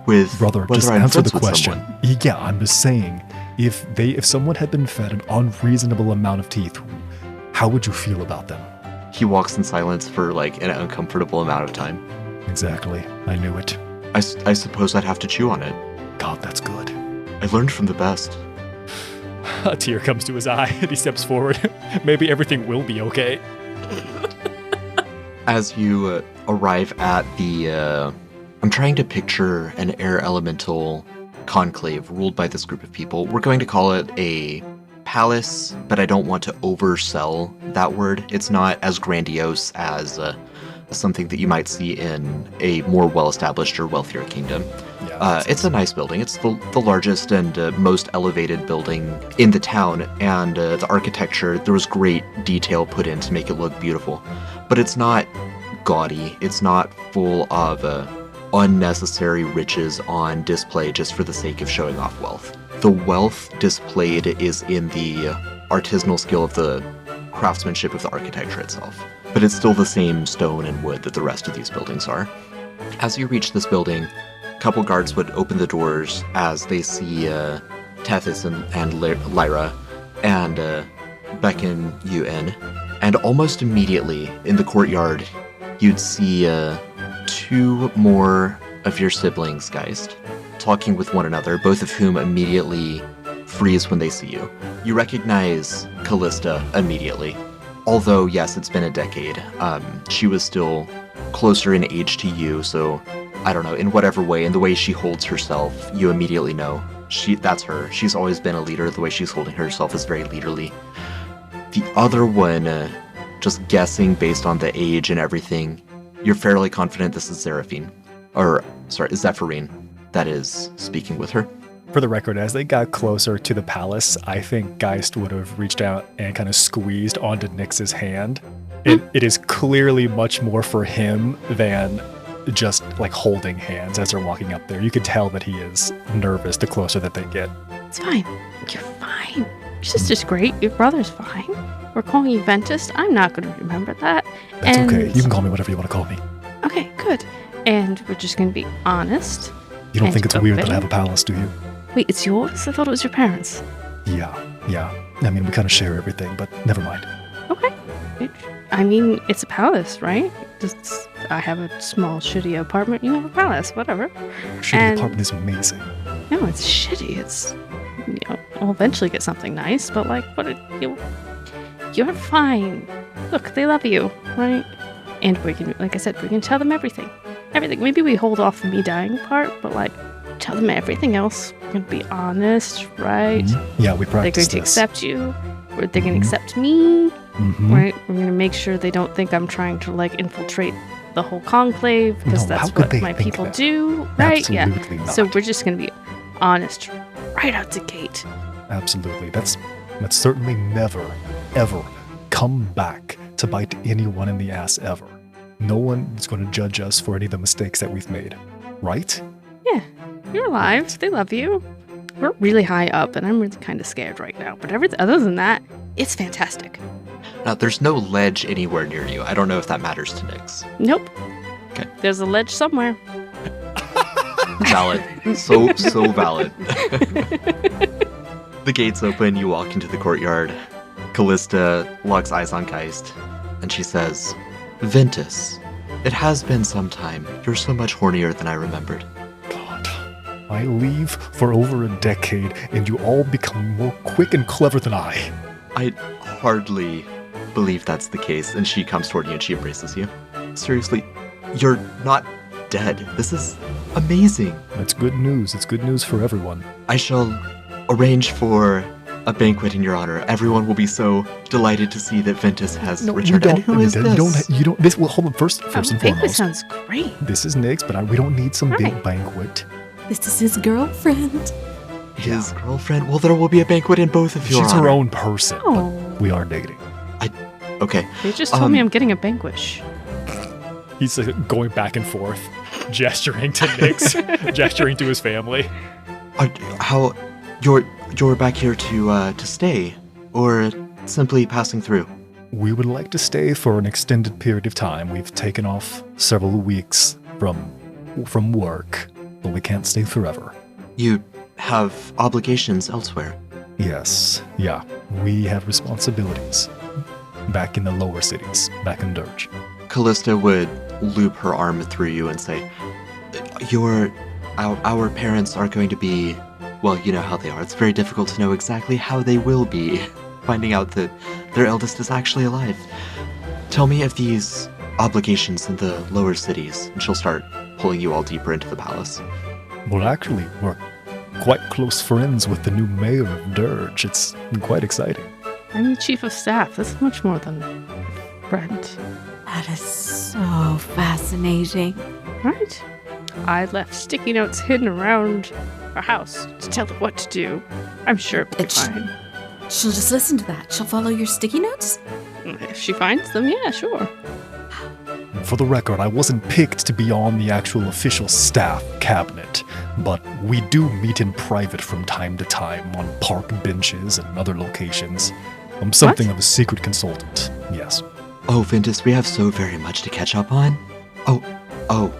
with Brother, whether just I'm answer the friends with question. someone? Yeah, I'm just saying, if someone had been fed an unreasonable amount of teeth, how would you feel about them? He walks in silence for an uncomfortable amount of time. Exactly. I knew it. I suppose I'd have to chew on it. God, that's good. I learned from the best. A tear comes to his eye and he steps forward. Maybe everything will be okay. As you arrive at the... I'm trying to picture an air elemental conclave ruled by this group of people. We're going to call it a palace, but I don't want to oversell that word. It's not as grandiose as something that you might see in a more well-established or wealthier kingdom. Yeah, it's a nice building. It's the largest and most elevated building in the town, and the architecture, there was great detail put in to make it look beautiful. But it's not gaudy. It's not full of unnecessary riches on display just for the sake of showing off wealth. The wealth displayed is in the artisanal skill of the craftsmanship of the architecture itself. But it's still the same stone and wood that the rest of these buildings are. As you reach this building, a couple guards would open the doors as they see Tethys and Lyra and beckon you in. And almost immediately in the courtyard, you'd see two more of your siblings, Geist, talking with one another, both of whom immediately freeze when they see you. You recognize Callista immediately. Although, yes, it's been a decade. She was still closer in age to you, so I don't know, in whatever way, in the way she holds herself, you immediately know. That's her. She's always been a leader. The way she's holding herself is very leaderly. The other one, just guessing based on the age and everything, you're fairly confident this is Zephyrin that is speaking with her. For the record, as they got closer to the palace, I think Geist would have reached out and kind of squeezed onto Nyx's hand. It is clearly much more for him than just like holding hands as they're walking up there. You could tell that he is nervous the closer that they get. It's fine. You're fine. Your sister's great. Your brother's fine. We're calling you Ventus. I'm not going to remember that. That's okay. You can call me whatever you want to call me. Okay, good. And we're just going to be honest. You don't think it's weird that I have a palace, do you? Wait, it's yours? I thought it was your parents. Yeah. I mean, we kind of share everything, but never mind. Okay. It's a palace, right? I have a small, shitty apartment. You have a palace, whatever. Shitty apartment is amazing. No, it's shitty. It's, I'll eventually get something nice, but you're fine. Look, they love you, right? And we can, like I said, we can tell them everything. Everything. Maybe we hold off the me dying part, but tell them everything else. We're going to be honest, right? Mm-hmm. Yeah, we practice They're going to accept you. They're going to accept me, right? We're going to make sure they don't think I'm trying to infiltrate the whole conclave, because that's what my people do, right? Absolutely yeah. not. So we're just going to be honest right out the gate. Absolutely. That's certainly never, ever come back to bite anyone in the ass ever. No one is going to judge us for any of the mistakes that we've made, right? Yeah, you're alive. They love you. We're really high up, and I'm really kind of scared right now. But other than that, it's fantastic. Now, there's no ledge anywhere near you. I don't know if that matters to Nyx. Nope. Okay. There's a ledge somewhere. Valid. So valid. The gates open, you walk into the courtyard. Callista locks eyes on Geist, and she says, Ventus, it has been some time. You're so much hornier than I remembered. God, I leave for over a decade, and you all become more quick and clever than I. I hardly believe that's the case, and she comes toward you and she embraces you. Seriously, you're not dead. This is amazing. That's good news. It's good news for everyone. I shall arrange for a banquet in your honor. Everyone will be so delighted to see that Ventus has returned. And who is this? You don't. This. Well, hold on. First and banquet foremost. Sounds great. This is Nyx, but we don't need some big banquet. This is his girlfriend. His girlfriend? Well, there will be a banquet in both of your She's honor. her own person. Oh. But we are dating. Okay. They just told me I'm getting a banquet. He's going back and forth, gesturing to Nyx, gesturing to his family. How you're back here to stay, or simply passing through? We would like to stay for an extended period of time. We've taken off several weeks from work, but we can't stay forever. You have obligations elsewhere. Yes, yeah. We have responsibilities. Back in the lower cities, back in Dirge. Callista would loop her arm through you and say, our parents are going to be, well, you know how they are. It's very difficult to know exactly how they will be, finding out that their eldest is actually alive. Tell me of these obligations in the lower cities, and she'll start pulling you all deeper into the palace. Well, actually, we're quite close friends with the new mayor of Dirge. It's quite exciting. I'm the chief of staff. That's much more than a friend. That is so fascinating. Right? I left sticky notes hidden around our house to tell it what to do. I'm sure it'll be fine. She'll just listen to that. She'll follow your sticky notes? If she finds them, yeah, sure. For the record, I wasn't picked to be on the actual official staff cabinet, but we do meet in private from time to time on park benches and other locations. I'm something of a secret consultant, yes. Oh, Ventus, we have so very much to catch up on. Oh,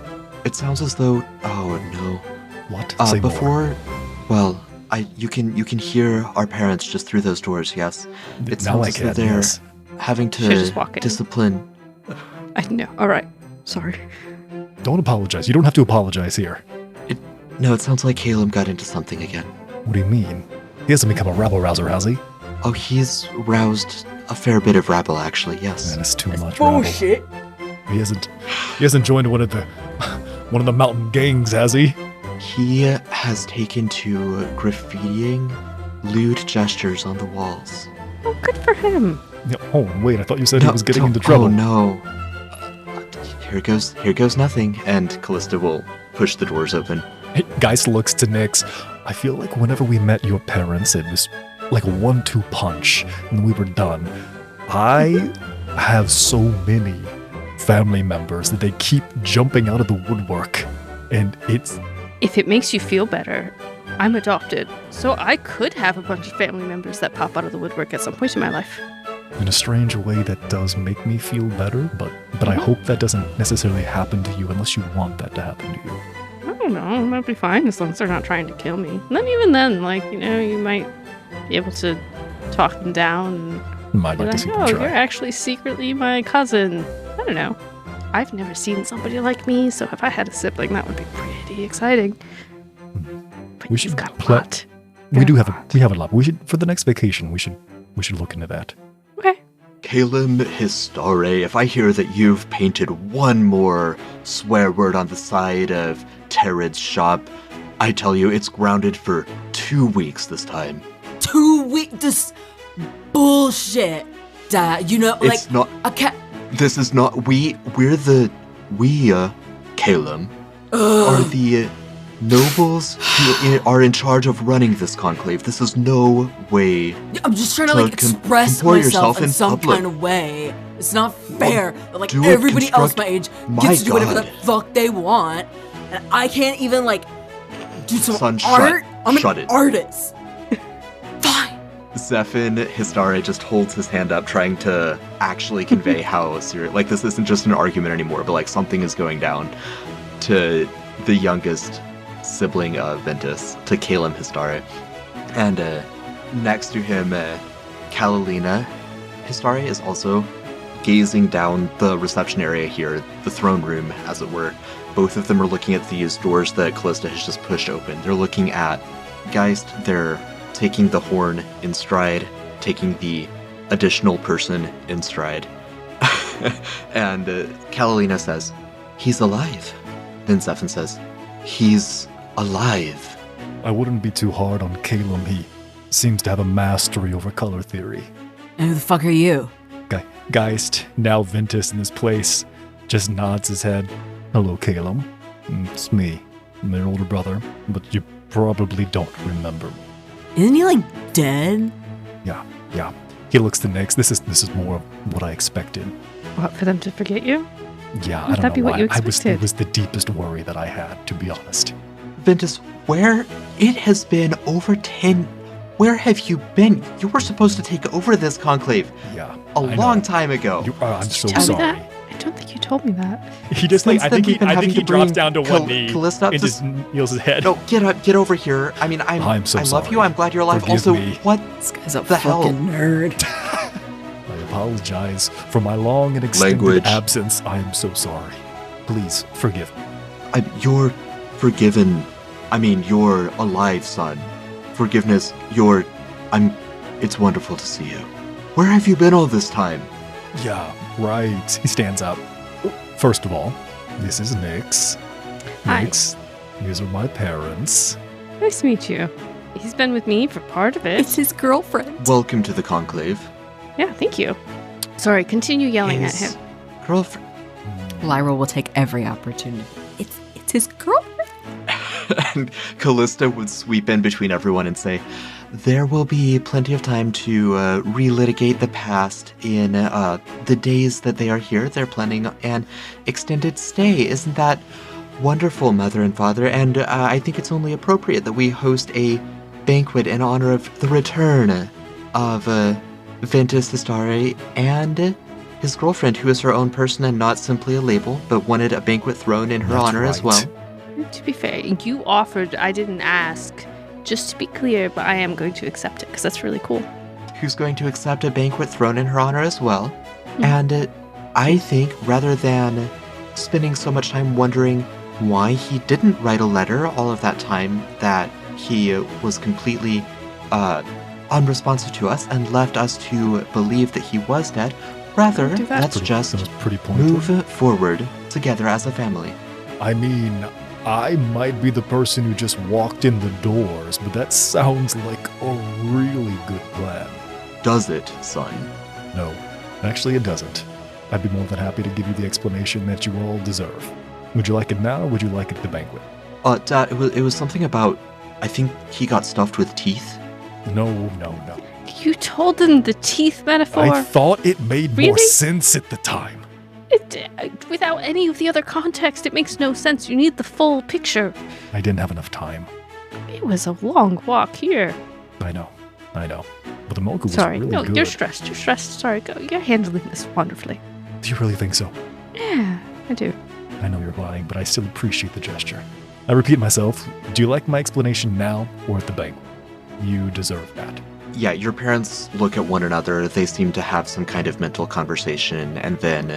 it sounds as though, oh no. What? Say before, more. Well, you can hear our parents just through those doors, yes? It sounds as though they're having to discipline. I know, alright, sorry. Don't apologize, you don't have to apologize here. No, it sounds like Caleb got into something again. What do you mean? He hasn't become a rabble-rouser, has he? Oh, he's roused a fair bit of rabble, actually, yes. Man, it's too much bullshit. Rabble. He hasn't joined one of the mountain gangs, has he? He has taken to graffitiing lewd gestures on the walls. Oh, good for him. Oh, wait, I thought you said he was getting into trouble. Oh, no. Here goes nothing. And Callista will push the doors open. Geist looks to Nyx. I feel like whenever we met your parents, it was like a 1-2 punch, and we were done. I have so many family members that they keep jumping out of the woodwork, and it's... If it makes you feel better, I'm adopted, so I could have a bunch of family members that pop out of the woodwork at some point in my life. In a strange way, that does make me feel better, but I hope that doesn't necessarily happen to you unless you want that to happen to you. I don't know, that'll be fine as long as they're not trying to kill me. And then even then, like, you know, you might be able to talk them down and Might be like to like, see them oh, try. you're actually secretly my cousin. I don't know. I've never seen somebody like me, so if I had a sibling, that would be pretty exciting. But We you've should got a pla- lot. We have a lot. We should, for the next vacation, we should look into that. Okay. Calum Histare, if I hear that you've painted one more swear word on the side of Tered's shop, I tell you it's grounded for 2 weeks this time. 2 weeks? This bullshit, Dad. You know, like, It's not. I can't. This is not. Calum, are the nobles who are in charge of running this conclave. This is no way. I'm just trying to So like express comport myself yourself in in some public. kind of way. It's not fair that like do it, everybody else construct- my age My gets to do whatever the God. fuck they want, and I can't even like do some Son, art. I'm shut an it. artist. Fine. Zephin Histare just holds his hand up, trying to actually convey how serious. Like, this isn't just an argument anymore, but like something is going down to the youngest sibling of Ventus, to Calum Histare. And next to him, Kalalina Histare is also gazing down the reception area here, the throne room, as it were. Both of them are looking at these doors that Callista has just pushed open. They're looking at Geist, they're taking the horn in stride, taking the additional person in stride. And Kalalina says, "He's alive." Then Zephin says, "He's alive." I wouldn't be too hard on Calum. He seems to have a mastery over color theory. And who the fuck are you? Geist, now Ventus in this place, just nods his head. Hello, Calum. It's me. I'm your older brother, but you probably don't remember. Isn't he like dead? Yeah. He looks to Nyx. This is more of what I expected. What, for them to forget you? Yeah, Would I that don't be know what why. you It expected? was the deepest worry that I had, to be honest. Ventus, where? It has been over 10. Where have you been? You were supposed to take over this conclave Yeah. a I long know. time ago. I'm so Tell me sorry. that? I don't think you told me that. He just like Since I then, think he we've been I think having he to drops bring down to one knee Callista up and to just kneels his head. No, get over here. I mean, I'm so I love sorry. you. I'm glad you're alive. Forgive Also, me. what? This guy's a The hell? fucking nerd. I apologize for my long and extended Language. absence. I am so sorry. Please forgive me. You're forgiven. I mean, you're alive, son. Forgiveness. It's wonderful to see you. Where have you been all this time? Yeah, right. He stands up. First of all, this is Nyx. Hi. Nyx, these are my parents. Nice to meet you. He's been with me for part of it. It's his girlfriend. Welcome to the conclave. Yeah, thank you. Sorry, continue yelling at His him. girlfriend. Lyra will take every opportunity. It's his girlfriend. And Callista would sweep in between everyone and say, "There will be plenty of time to relitigate the past in the days that they are here. They're planning an extended stay. Isn't that wonderful, Mother and Father? And I think it's only appropriate that we host a banquet in honor of the return of Ventus Histare and his girlfriend, who is her own person and not simply a label, but wanted a banquet thrown in her That's honor as right. well." To be fair, you offered, I didn't ask. Just to be clear, but I am going to accept it because that's really cool. Who's going to accept a banquet thrown in her honor as well. And I think rather than spending so much time wondering why he didn't write a letter all of that time that he was completely unresponsive to us and left us to believe that he was dead, rather, Don't do that. let's That just was pretty pointless. move forward together as a family. I mean, I might be the person who just walked in the doors, but that sounds like a really good plan. Does it, son? No, actually it doesn't. I'd be more than happy to give you the explanation that you all deserve. Would you like it now, or would you like it at the banquet? Dad, it was something about, I think he got stuffed with teeth. No. You told them the teeth metaphor. I thought it made more sense at the time. Without any of the other context, it makes no sense. You need the full picture. I didn't have enough time. It was a long walk here. I know. But the mocha was Sorry, really no, good. you're stressed. Sorry, go. You're handling this wonderfully. Do you really think so? Yeah, I do. I know you're lying, but I still appreciate the gesture. I repeat myself, do you like my explanation now or at the banquet? You deserve that. Yeah, your parents look at one another. They seem to have some kind of mental conversation, and then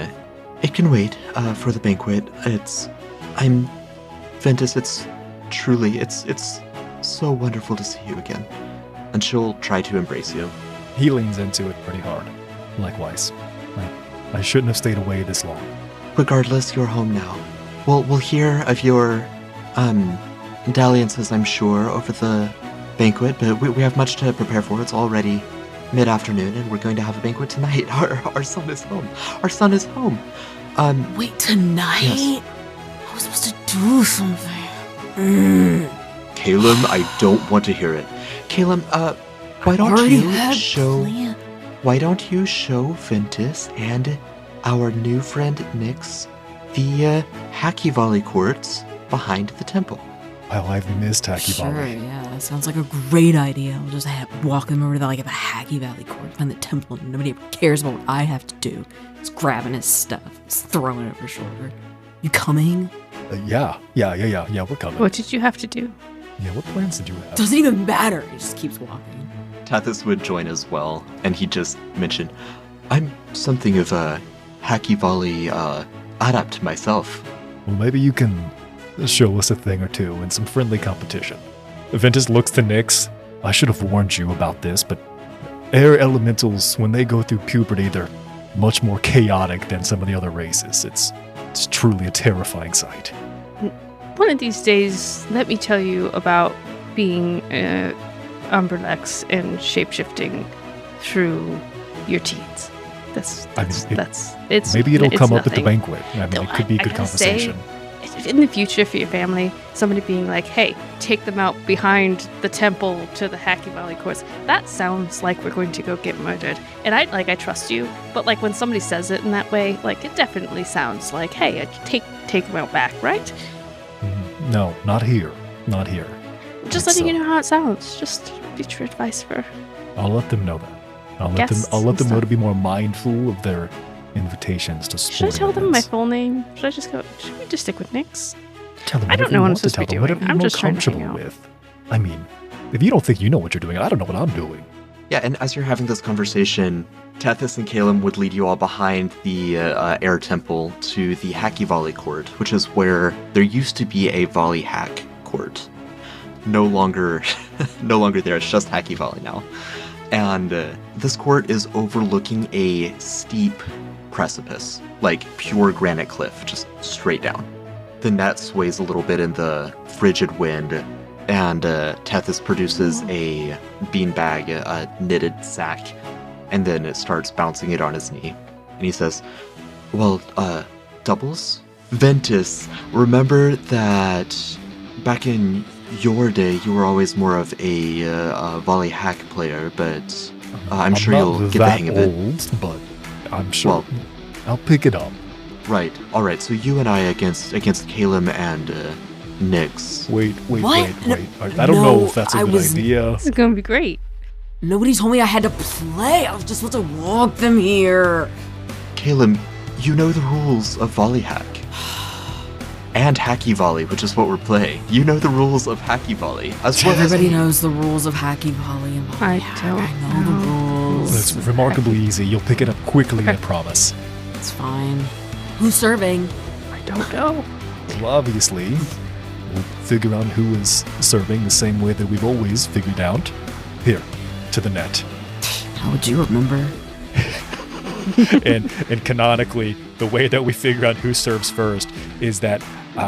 it can wait for the banquet. Ventus, it's so wonderful to see you again. And she'll try to embrace you. He leans into it pretty hard. Likewise. I shouldn't have stayed away this long. Regardless, you're home now. We'll hear of your dalliances, I'm sure, over the banquet, but we have much to prepare for. It's already mid-afternoon, and we're going to have a banquet tonight. Our son is home. Our son is home. Wait, tonight? Yes. I was supposed to do something. Caleb, I don't want to hear it. Caleb, why don't you show Ventus and our new friend Nyx the Hacky Volley courts behind the temple? Well, I've missed Hacky Sure, Volley. yeah, that sounds like a great idea. I'll just walk them over to the Hacky Valley court, find the temple, and nobody ever cares about what I have to do. Just grabbing his stuff, just throwing it over his shoulder. You coming? Yeah, we're coming. What did you have to do? Yeah, what plans did you have? Doesn't even matter. He just keeps walking. Tethys would join as well, and he just mentioned, I'm something of a Hacky Volley adept myself. Well, maybe you can show us a thing or two in some friendly competition. Ventus looks to Nyx. I should have warned you about this, but air elementals, when they go through puberty, they're much more chaotic than some of the other races. It's truly a terrifying sight. One of these days, let me tell you about being Umberlex and shapeshifting through your teens. Maybe it'll come up at the nothing. banquet. I mean, it could be a good conversation. In the future, for your family, somebody being like, hey, take them out behind the temple to the Hacky Valley courts. That sounds like we're going to go get murdered. And I trust you, but when somebody says it in that way, it definitely sounds like, hey, take them out back, right? No, not here. Not here. Just letting you know how it sounds. Just future advice for. I'll let them know that. I'll let them know to be more mindful of their invitations to sporting Should I tell them my events. full name? Should we just stick with Nyx? Tell them I don't whatever know you what I'm want to supposed to be tell them, doing. whatever you're I'm more just trying to hang comfortable out. with. I mean, if you don't think you know what you're doing, I don't know what I'm doing. Yeah, and as you're having this conversation, Tethys and Caleb would lead you all behind the air temple to the Hacky Volley court, which is where there used to be a volley hack court. No longer there. It's just Hacky Volley now. And this court is overlooking a steep precipice, like pure granite cliff, just straight down. The net sways a little bit in the frigid wind, and Tethys produces a beanbag, a knitted sack, and then it starts bouncing it on his knee. And he says, well, doubles? Ventus, remember that back in your day, you were always more of a volley hack player, but I'm sure you'll get the hang of it. Old, but I'm sure Well, I'll pick it up. Right. All right. So you and I against Caleb and Nyx. Wait. What? I don't know if that's a I good was- idea. This is going to be great. Nobody told me I had to play. I was just supposed to walk them here. Caleb, you know the rules of volley hack. And Hacky Volley, which is what we're playing. You know the rules of Hacky Volley. As well as Everybody me. knows the rules of Hacky Volley and volley I hack. don't I know the rules. It's remarkably easy. You'll pick it up quickly, I promise. It's fine. Who's serving? I don't know. Well, obviously, we'll figure out who is serving the same way that we've always figured out. Here, to the net. How would you remember? and canonically, the way that we figure out who serves first is that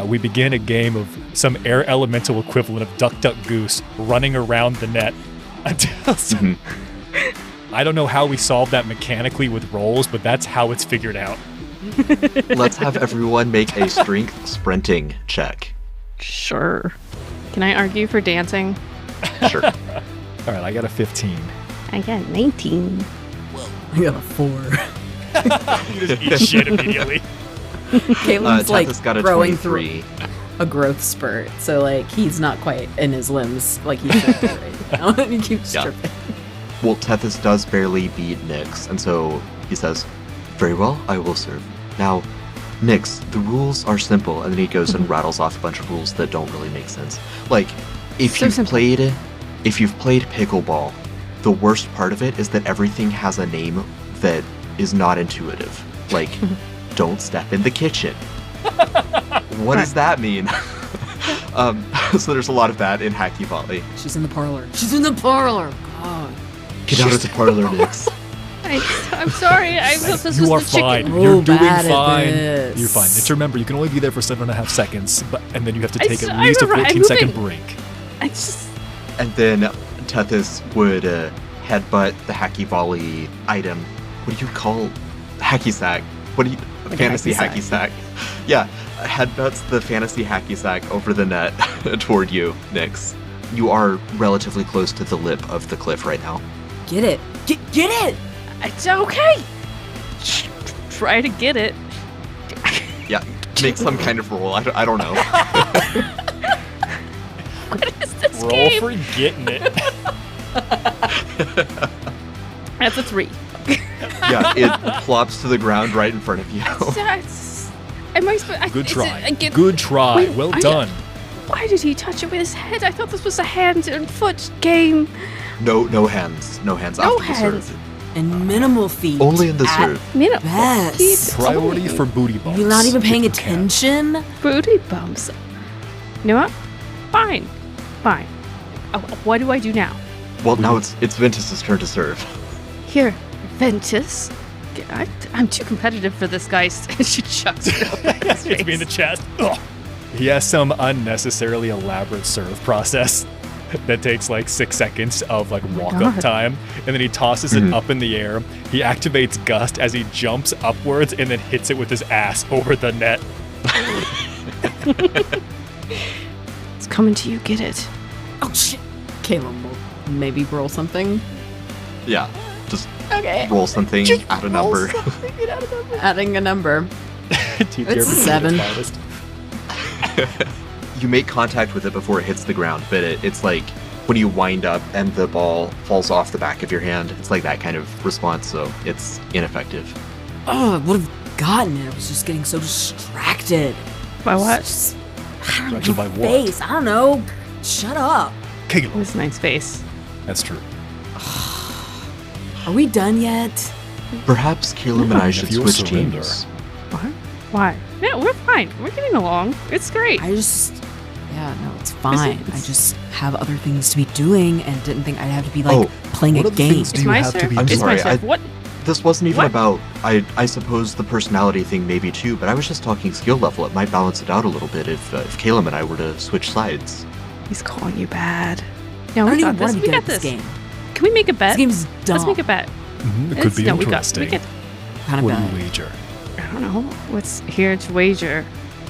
we begin a game of some air elemental equivalent of Duck Duck Goose running around the net until I don't know how we solve that mechanically with rolls, but that's how it's figured out. Let's have everyone make a strength sprinting check. Sure. Can I argue for dancing? Sure. All right, I got a 15. I got 19. I got a 4. You just eat shit immediately. Caitlin's like Tethys got a growing 23. through a growth spurt, so like he's not quite in his limbs like he should be right now. And he keeps Yeah. tripping. Well, Tethys does barely beat Nyx, and so he says, "Very well, I will serve." Now, Nyx, the rules are simple, and then he goes and rattles off a bunch of rules that don't really make sense. Like, if So you've simple. played pickleball, the worst part of it is that everything has a name that is not intuitive. Like, don't step in the kitchen. What does that mean? So there's a lot of that in Hacky Volley. She's in the parlor. She's in the parlor. God. Get out of the parlor, Nyx. I'm sorry. I thought this You are was the chicken. fine. Oh, You're doing bad at fine. this. You're fine. Just remember, you can only be there for 7.5 seconds, and then you have to I take s- at I least a remember, I'm 14-second moving. break. I just... And then Tethys would headbutt the Hacky Volley item. What do you call hacky sack? What do you Like a fantasy hacky hacky sack? Yeah, headbutts the fantasy hacky sack over the net toward you, Nyx. You are relatively close to the lip of the cliff right now. Get it. Get it. It's okay. Try to get it. Yeah, make some kind of roll. I don't know. What is this Roll game? for getting it. That's a 3. Yeah, it plops to the ground right in front of you. That's... Am I supposed... Good try. Get, Good try. Wait, well I- done. Why did he touch it with his head? I thought this was a hand and foot game. No hands. No hands No after the hands. serve. And minimal feet. Only in the At serve. Minute. best. He's Priority only for booty bumps. You're not even if paying you can. attention? booty bumps. You know what? Fine. Oh, what do I do now? Well, now it's Ventus's turn to serve. Here, Ventus. I'm too competitive for this, Geist. And she chucks it up at his Hits me in the face. chest. Ugh. He has some unnecessarily elaborate serve process that takes like 6 seconds of like walk up God. time, and then he tosses it up in the air. He activates Gust as he jumps upwards and then hits it with his ass over the net. It's coming to you. Get it. Oh shit. Caleb will maybe roll something. Yeah, just Okay. roll something, add a number. Adding a number. TTRPG It's 7. finest. You make contact with it before it hits the ground, but it's like when you wind up and the ball falls off the back of your hand. It's like that kind of response, so it's ineffective. Oh, I would have gotten it. I was just getting so distracted. By what? Just, I don't know. Distracted by your what? face. I don't know. Shut up. Caleb. This nice face. That's true. Are we done yet? Perhaps Caleb and I If should you'll switch surrender. teams. What? Why? Yeah, we're fine. We're getting along. It's great. Yeah, no, it's fine. I just have other things to be doing and didn't think I'd have to be like Oh, playing what a other game. things do It's you my have to serve. be I'm It's doing? my sorry, serve. What? This wasn't even What? about, I suppose, the personality thing maybe too, but I was just talking skill level. It might balance it out a little bit if Caleb and I were to switch sides. He's calling you bad. No, I we don't even got want this. to be We good got at this this. game. Can we make a bet? This game's dumb. Let's make a bet. It could be No, we got- interesting. we could- Kind of What do bad. you wager? I don't know. What's here to wager?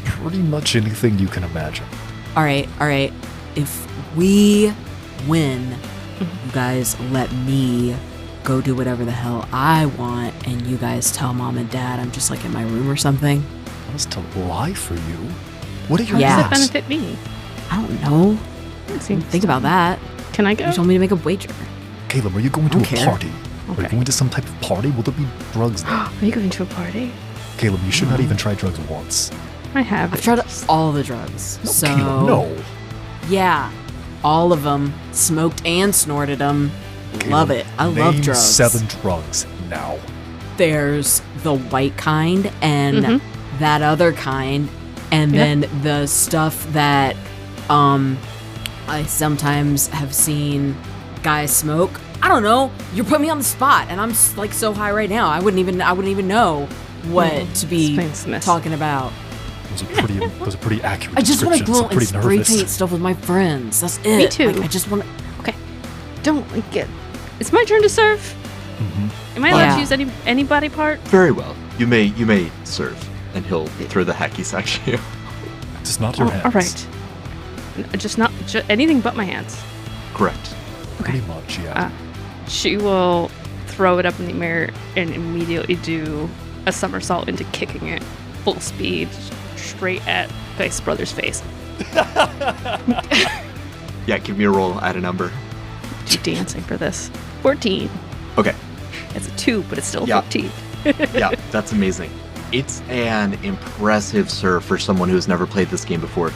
Pretty much anything you can imagine. All right. If we win, you guys let me go do whatever the hell I want, and you guys tell mom and dad I'm just like in my room or something. That's to lie for you. What are your How Yeah. does that odds? benefit me? I don't know. Seems- Think about that. Can I go? You told me to make a wager. Caleb, are you going to Don't a care. party? Are you Okay. going to some type of party? Will there be drugs there? Are you going to a party? Caleb, you should not even try drugs once. I have. I've tried all the drugs. No, So Caleb, no. yeah, all of them, smoked and snorted them. Love it. I love Name drugs. 7 drugs now. There's the white kind and Mhm. that other kind, and Yeah. then the stuff that I sometimes have seen guys smoke. I don't know. You're putting me on the spot, and I'm like so high right now. I wouldn't even know what to be Space Miss. talking about. Those are pretty accurate I just want to descriptions. go I'm and pretty spray nervous. paint stuff with my friends. That's it. Me too. Like, I just want to. Don't get. It's my turn to serve. Mhm. Am I allowed Yeah. to use any body part? Very well. You may serve, and he'll throw the hacky sack to you. It's not your hands. All right. Anything but my hands. Correct. Pretty much, yeah. She will throw it up in the air and immediately do a somersault into kicking it full speed straight at Geist Brother's face. Yeah, give me a roll, add a number. She's dancing for this. 14. Okay. It's a 2, but it's still Yeah. 14. Yeah, that's amazing. It's an impressive serve for someone who's never played this game before.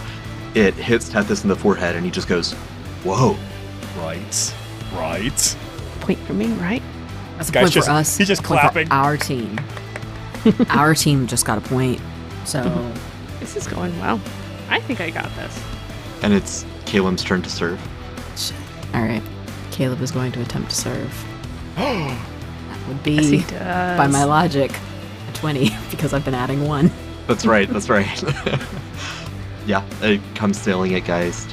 It hits Tethys in the forehead, and he just goes, "Whoa!" Right. Point for me, right? That's a Guy's point just- for us. he's just point for clapping. our team. Our team just got a point. So This is going well. I think I got this. And it's Caleb's turn to serve. all right. Caleb is going to attempt to serve. That would Yes, he be, does. by my logic, a 20 because I've been adding 1. That's right. Yeah, it comes sailing at Geist.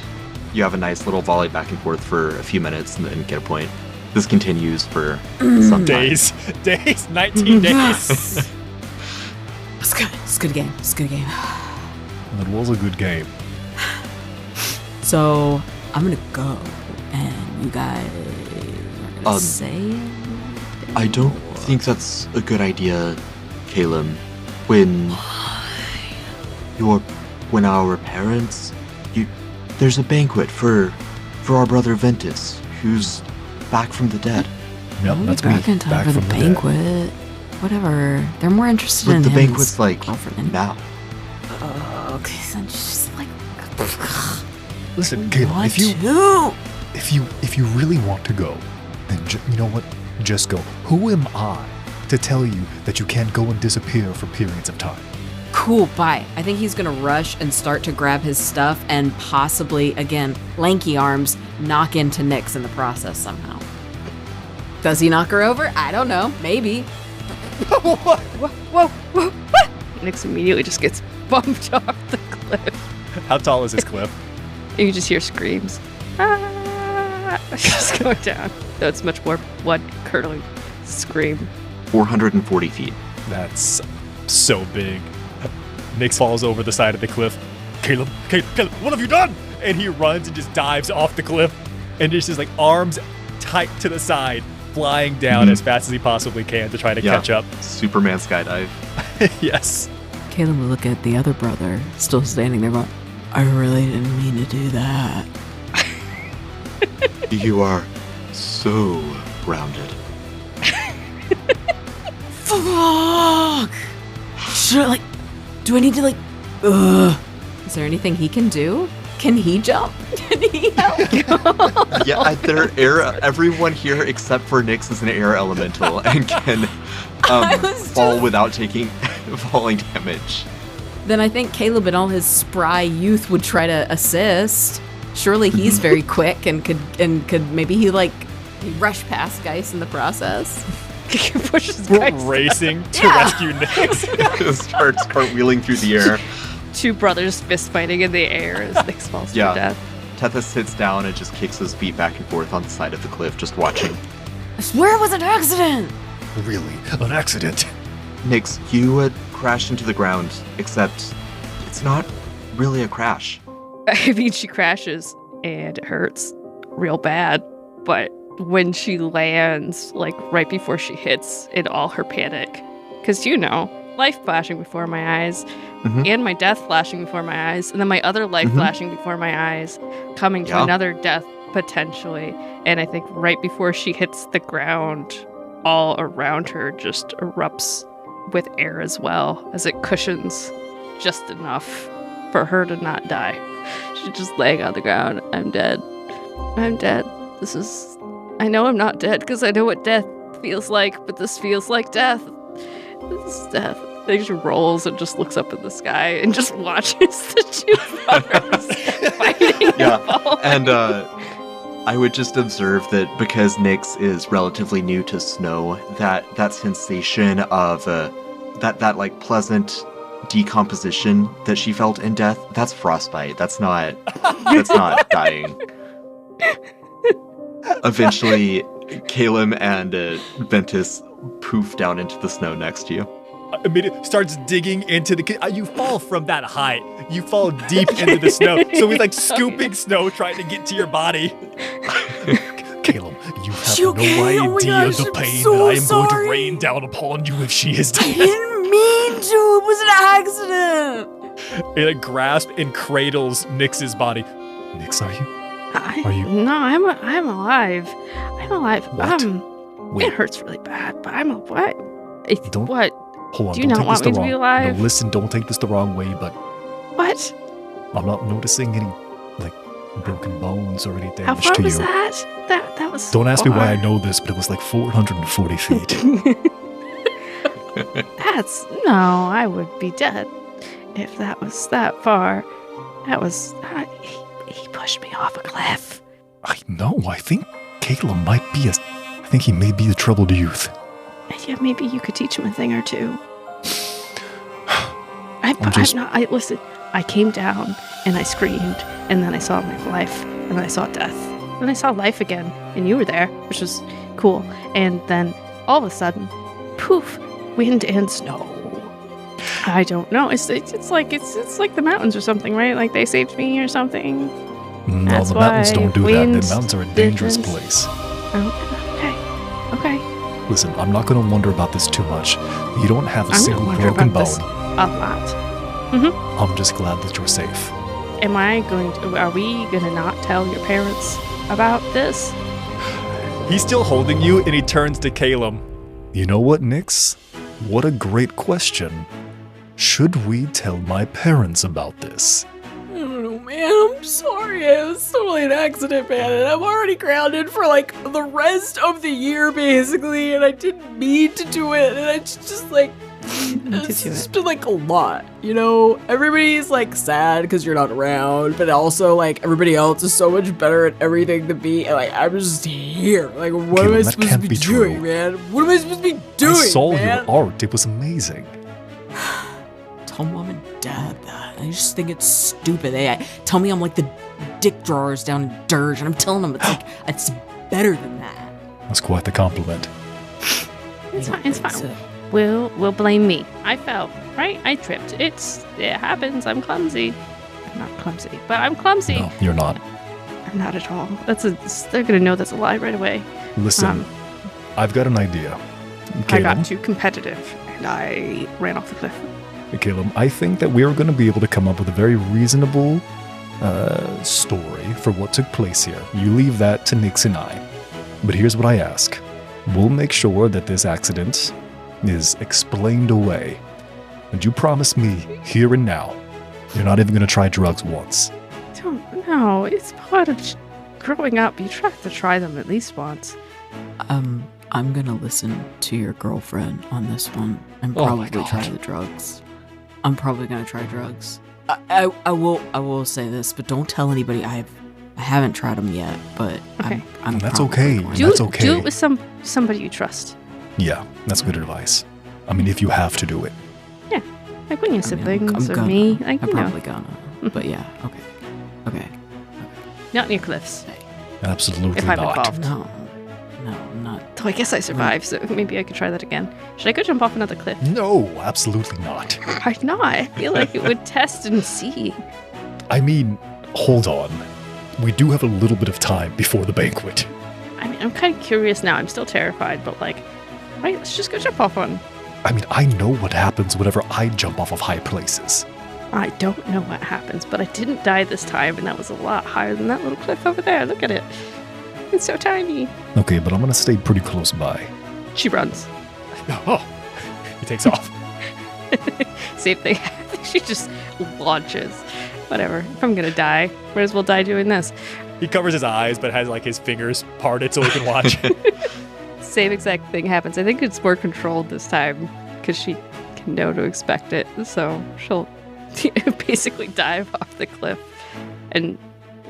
You have a nice little volley back and forth for a few minutes and then get a point. This continues for some time. Days, 19 days. It's good. It's a good game. It's a good game. That was a good game. So I'm gonna go, and you guys are gonna say anything? I don't think that's a good idea, Caleb. When our parents, there's a banquet for our brother Ventus, who's back from the dead. Yep, We'll that's be me. back in time Back for the from the dead. banquet. Whatever. They're more interested in But the him banquet's as like girlfriend. now. Okay, so just like. Listen, Caleb, Want if you to? if you really want to go, then you know what? Just go. Who am I to tell you that you can't go and disappear for periods of time? Cool, bye. I think he's gonna rush and start to grab his stuff and possibly, again, lanky arms, knock into Nyx in the process somehow. Does he knock her over? I don't know. Maybe. Whoa. Nyx immediately just gets bumped off the cliff. How tall is this cliff? And you just hear screams. Ah! Just going down. Though it's much more blood-curdling scream. 440 feet. That's so big. Nyx falls over the side of the cliff. Caleb, what have you done? And he runs and just dives off the cliff and just like arms tight to the side, flying down as fast as he possibly can to try to catch up. Superman skydive. Yes. Caleb will look at the other brother, still standing there going, I really didn't mean to do that. You are so grounded. Fuck! Do I need to Is there anything he can do? Can he jump? Can he help? Yeah, everyone here except for Nyx is an air elemental and can fall without taking falling damage. Then I think Caleb in all his spry youth would try to assist. Surely he's very quick and could maybe he rush past Geist in the process. Pushes We're Geist. racing to rescue Nyx. Starts cartwheeling through the air. Two brothers fist fighting in the air as Nyx falls to Yeah. death. Tethys sits down and just kicks his feet back and forth on the side of the cliff, just watching. I swear it was an accident! Really? An accident? Nyx, you crashed into the ground, except it's not really a crash. I mean, she crashes and it hurts real bad, but when she lands, right before she hits, in all her panic, because life flashing before my eyes, and my death flashing before my eyes, and then my other life flashing before my eyes, coming to another death potentially, and I think right before she hits the ground, all around her just erupts with air as well, as it cushions just enough for her to not die. She's just laying on the ground. I'm dead. I know I'm not dead because I know what death feels like, but this feels like death. This is death. Then she rolls and just looks up at the sky and just watches the two brothers fighting. And I would just observe that because Nyx is relatively new to snow, that sensation of that pleasant decomposition that she felt in death, that's frostbite. That's not dying. Eventually, Caleb and Ventus poof down into the snow next to you. immediately starts digging into you fall from that height. You fall deep into the snow. So he's like scooping snow, trying to get to your body. Caleb, you have no idea the pain that I am going to rain down upon you if she is dead. I didn't mean to. It was an accident. It grasps and cradles Nyx's body. Nyx, are you? Are you? No, I'm alive. I'm alive. What? Wait. It hurts really bad, but I'm what? Don't- What? Hold on. Do you don't not take want this me the to be wrong- alive? No, listen, don't take this the wrong way, but What? I'm not noticing any, like, broken bones or any How damage far to was you. that? That was. Don't ask me why I far. know this, but it was like 440 feet. No, I would be dead if that was that far. That was. He pushed me off a cliff. I know. I think Caleb might be I think he may be a troubled youth. Yeah, maybe you could teach him a thing or two. Listen, I came down and I screamed, and then I saw my life, and then I saw death, and I saw life again, and you were there, which was cool. And then all of a sudden, poof, wind and snow. I don't know. It's like the mountains or something, right? Like they saved me or something. No, That's the mountains why don't do that. The winds mountains are a dangerous didn't- place. Okay. Listen, I'm not going to wonder about this too much. You don't have a I'm single gonna wonder broken about this bone. a lot. I'm just glad that you're safe. Are we gonna not tell your parents about this? He's still holding you, and he turns to Caleb. You know what, Nyx? What a great question. Should we tell my parents about this? I don't know, man. I'm sorry. It was totally an accident, man. And I'm already grounded for like the rest of the year, basically. And I didn't mean to do it. And it's just like, it's just been like a lot, you know? Everybody's like sad because you're not around, but also like everybody else is so much better at everything than me. And like, I'm just here. Like, what am I that supposed to can't be be doing, true. man? What am I supposed to be doing? I saw man? your art. It was amazing. Tell mom and dad that. I just think it's stupid. They tell me I'm like the dick drawers down in Dirge, and I'm telling them it's like it's better than that. That's quite the compliment. It's fine. It's fine. We'll blame me. I fell, right? I tripped. It happens. I'm clumsy. I'm not clumsy, but I'm clumsy. No, you're not. I'm not at all. They're gonna know that's a lie right away. Listen, I've got an idea. I Caleb, got too competitive and I ran off the cliff. Caleb, I think that we're going to be able to come up with a very reasonable story for what took place here. You leave that to Nyx and I. But here's what I ask. We'll make sure that this accident is explained away. And you promise me, here and now, you're not even going to try drugs once. Don't know. It's part of growing up. You try to try them at least once. I'm gonna listen to your girlfriend on this one and Oh my probably God. try the drugs. I'm probably gonna try drugs. I will say this, but don't tell anybody. I haven't tried them yet, but Okay. I'm That's probably okay. going Do That's it, okay. Do it with somebody you trust. Yeah, that's good advice. I mean, if you have to do it. Like when your I mean, siblings I'm or gonna. me. Like, I'm you know, probably gonna. But yeah, okay. not near cliffs. Absolutely If I'm not. involved. No, I'm not. Though I guess I survived, so maybe I could try that again. Should I go jump off another cliff? No, absolutely not. Why not? I feel like it would test and see. I mean, hold on. We do have a little bit of time before the banquet. I mean, I'm kind of curious now. I'm still terrified, but like, right, let's just go jump off one. I mean, I know what happens whenever I jump off of high places. I don't know what happens, but I didn't die this time, and that was a lot higher than that little cliff over there. Look at it. It's so tiny. Okay, but I'm gonna stay pretty close by. She runs. Oh, he takes off. Same thing. She just launches. Whatever. If I'm gonna die, might as well die doing this. He covers his eyes, but has like his fingers parted so he can watch. Same exact thing happens. I think it's more controlled this time because she can know to expect it. So she'll basically dive off the cliff and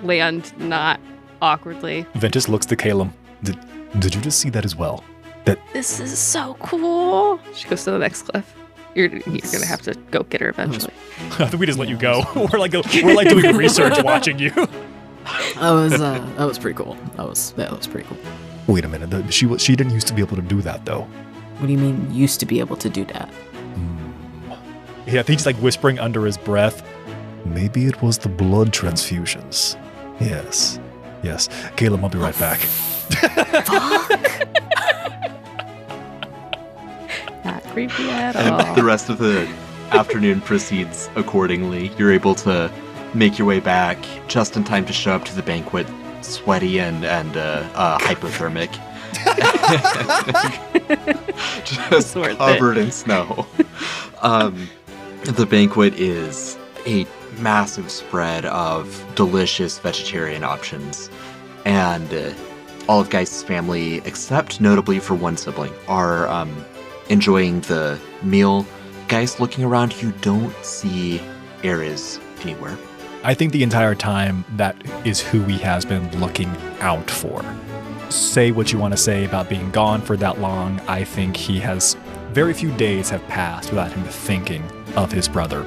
land not awkwardly. Ventus looks to Caleb. Did you just see that as well? This is so cool. She goes to the next cliff. You're gonna have to go get her eventually. I think we just let you go. We're like doing research watching you. That was pretty cool. That was pretty cool. Wait a minute. She didn't used to be able to do that though. What do you mean used to be able to do that? Yeah, I think he's like whispering under his breath. Maybe it was the blood transfusions. Yes. Yes. Caleb, I'll be right back. Not creepy at And all. the rest of the afternoon proceeds accordingly. You're able to make your way back just in time to show up to the banquet sweaty and hypothermic. Just covered in snow. The banquet is a massive spread of delicious vegetarian options. And all of Geist's family, except notably for one sibling, are enjoying the meal. Geist, looking around, you don't see Ares anywhere. I think the entire time that is who he has been looking out for. Say what you want to say about being gone for that long. I think he has very few days have passed without him thinking of his brother.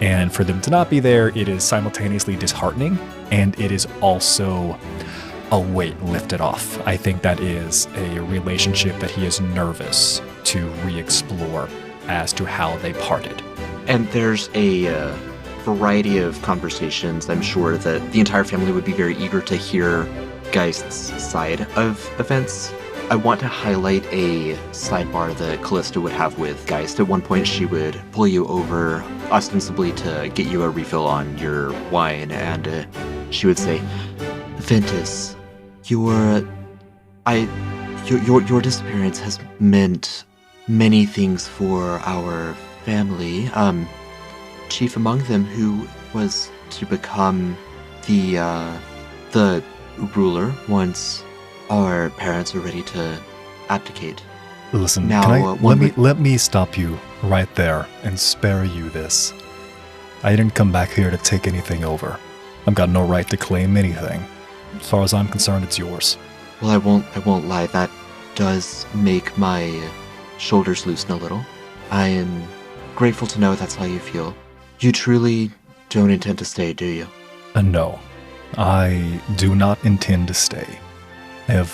And for them to not be there, it is simultaneously disheartening, and it is also a weight lifted off. I think that is a relationship that he is nervous to re-explore as to how they parted. And there's a variety of conversations. I'm sure that the entire family would be very eager to hear Geist's side of events. I want to highlight a sidebar that Callista would have with Geist. At one point, she would pull you over, ostensibly to get you a refill on your wine, and she would say, "Ventus, your disappearance has meant many things for our family. Chief among them, who was to become the ruler once our parents are ready to abdicate." Listen, Now, let me stop you right there and spare you this. I didn't come back here to take anything over. I've got no right to claim anything. As far as I'm concerned, it's yours. Well, I won't lie. That does make my shoulders loosen a little. I am grateful to know that's how you feel. You truly don't intend to stay, do you? No, I do not intend to stay. I have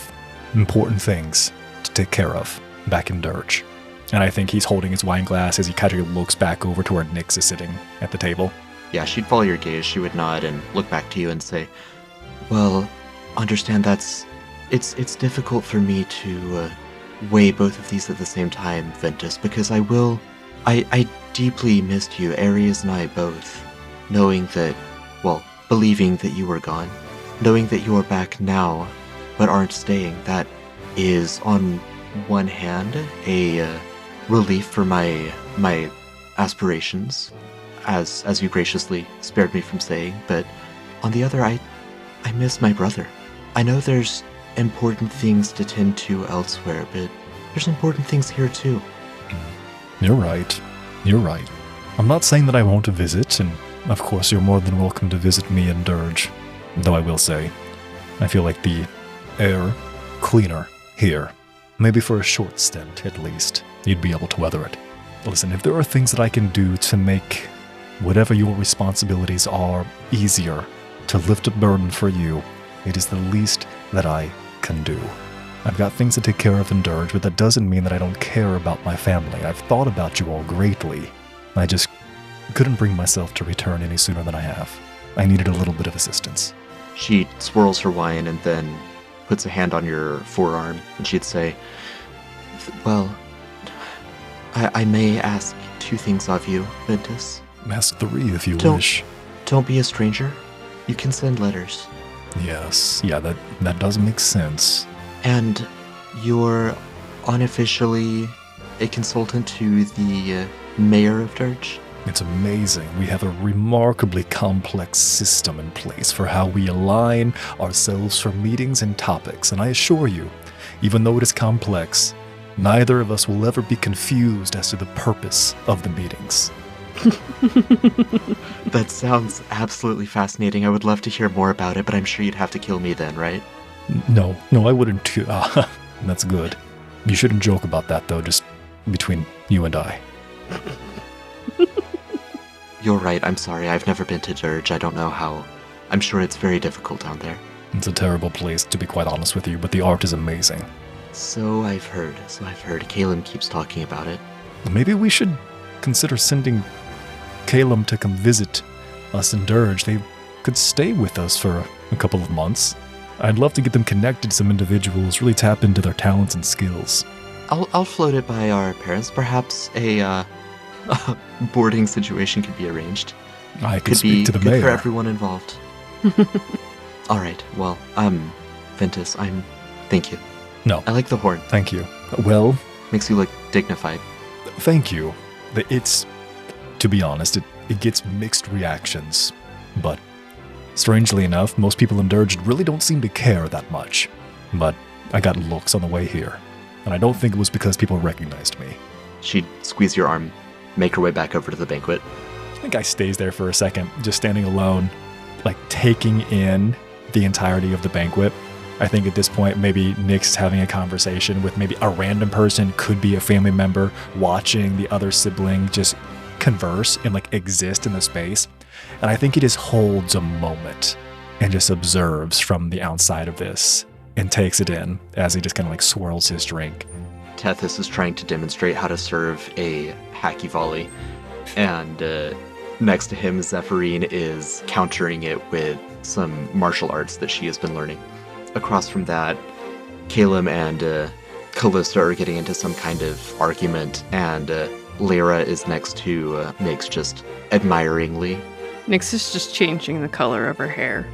important things to take care of back in Dirge. And I think he's holding his wine glass as he kind of looks back over to where Nyx is sitting at the table. Yeah, she'd follow your gaze. She would nod and look back to you and say, "Well, understand it's difficult for me to weigh both of these at the same time, Ventus, because I deeply missed you, Ares and I both, knowing that, well, believing that you were gone, knowing that you are back now, but aren't staying. That is, on one hand, a relief for my aspirations, as you graciously spared me from saying, but on the other, I miss my brother. I know there's important things to tend to elsewhere, but there's important things here too." You're right. You're right. I'm not saying that I won't visit, and of course you're more than welcome to visit me in Dirge. Though I will say, I feel like the air cleaner here. Maybe for a short stint, at least, you'd be able to weather it. Listen, if there are things that I can do to make whatever your responsibilities are easier, to lift a burden for you, it is the least that I can do. I've got things to take care of in Dirge, but that doesn't mean that I don't care about my family. I've thought about you all greatly. I just couldn't bring myself to return any sooner than I have. I needed a little bit of assistance. She swirls her wine and then puts a hand on your forearm, and she'd say, "Well, I may ask two things of you, Ventus. Ask 3 if you Don't- wish. Don't be a stranger. You can send letters. Yes, yeah, that does make sense. And you're unofficially a consultant to the mayor of Dirge?" It's amazing. We have a remarkably complex system in place for how we align ourselves for meetings and topics, and I assure you, even though it is complex, neither of us will ever be confused as to the purpose of the meetings. That sounds absolutely fascinating. I would love to hear more about it, but I'm sure you'd have to kill me then, right? No, I wouldn't. That's good. You shouldn't joke about that, though, just between you and I. You're right, I'm sorry. I've never been to Dirge. I don't know how. I'm sure it's very difficult down there. It's a terrible place, to be quite honest with you, but the art is amazing. So I've heard. Caleb keeps talking about it. Maybe we should consider sending Calum to come visit us in Dirge, they could stay with us for a couple of months. I'd love to get them connected to some individuals, really tap into their talents and skills. I'll float it by our parents. Perhaps a boarding situation could be arranged. I could speak to the good mayor. for everyone involved. All right. Well, Ventus, thank you. No, I like the horn. thank you. Well, Makes you look dignified. thank you. It's, to be honest, it gets mixed reactions, but strangely enough, most people in Dirge really don't seem to care that much. But I got looks on the way here, and I don't think it was because people recognized me. She'd squeeze your arm, make her way back over to the banquet. I think I stays there for a second, just standing alone, like taking in the entirety of the banquet. I think at this point, maybe Nyx having a conversation with maybe a random person, could be a family member, watching the other sibling just converse and like exist in the space. And I think he just holds a moment and just observes from the outside of this and takes it in as he just kind of like swirls his drink. Tethys is trying to demonstrate how to serve a hacky volley, and next to him, Zephyrine is countering it with some martial arts that she has been learning. Across from that, Calum and Callista are getting into some kind of argument, and Lyra is next to Nyx just admiringly. Nyx is just changing the color of her hair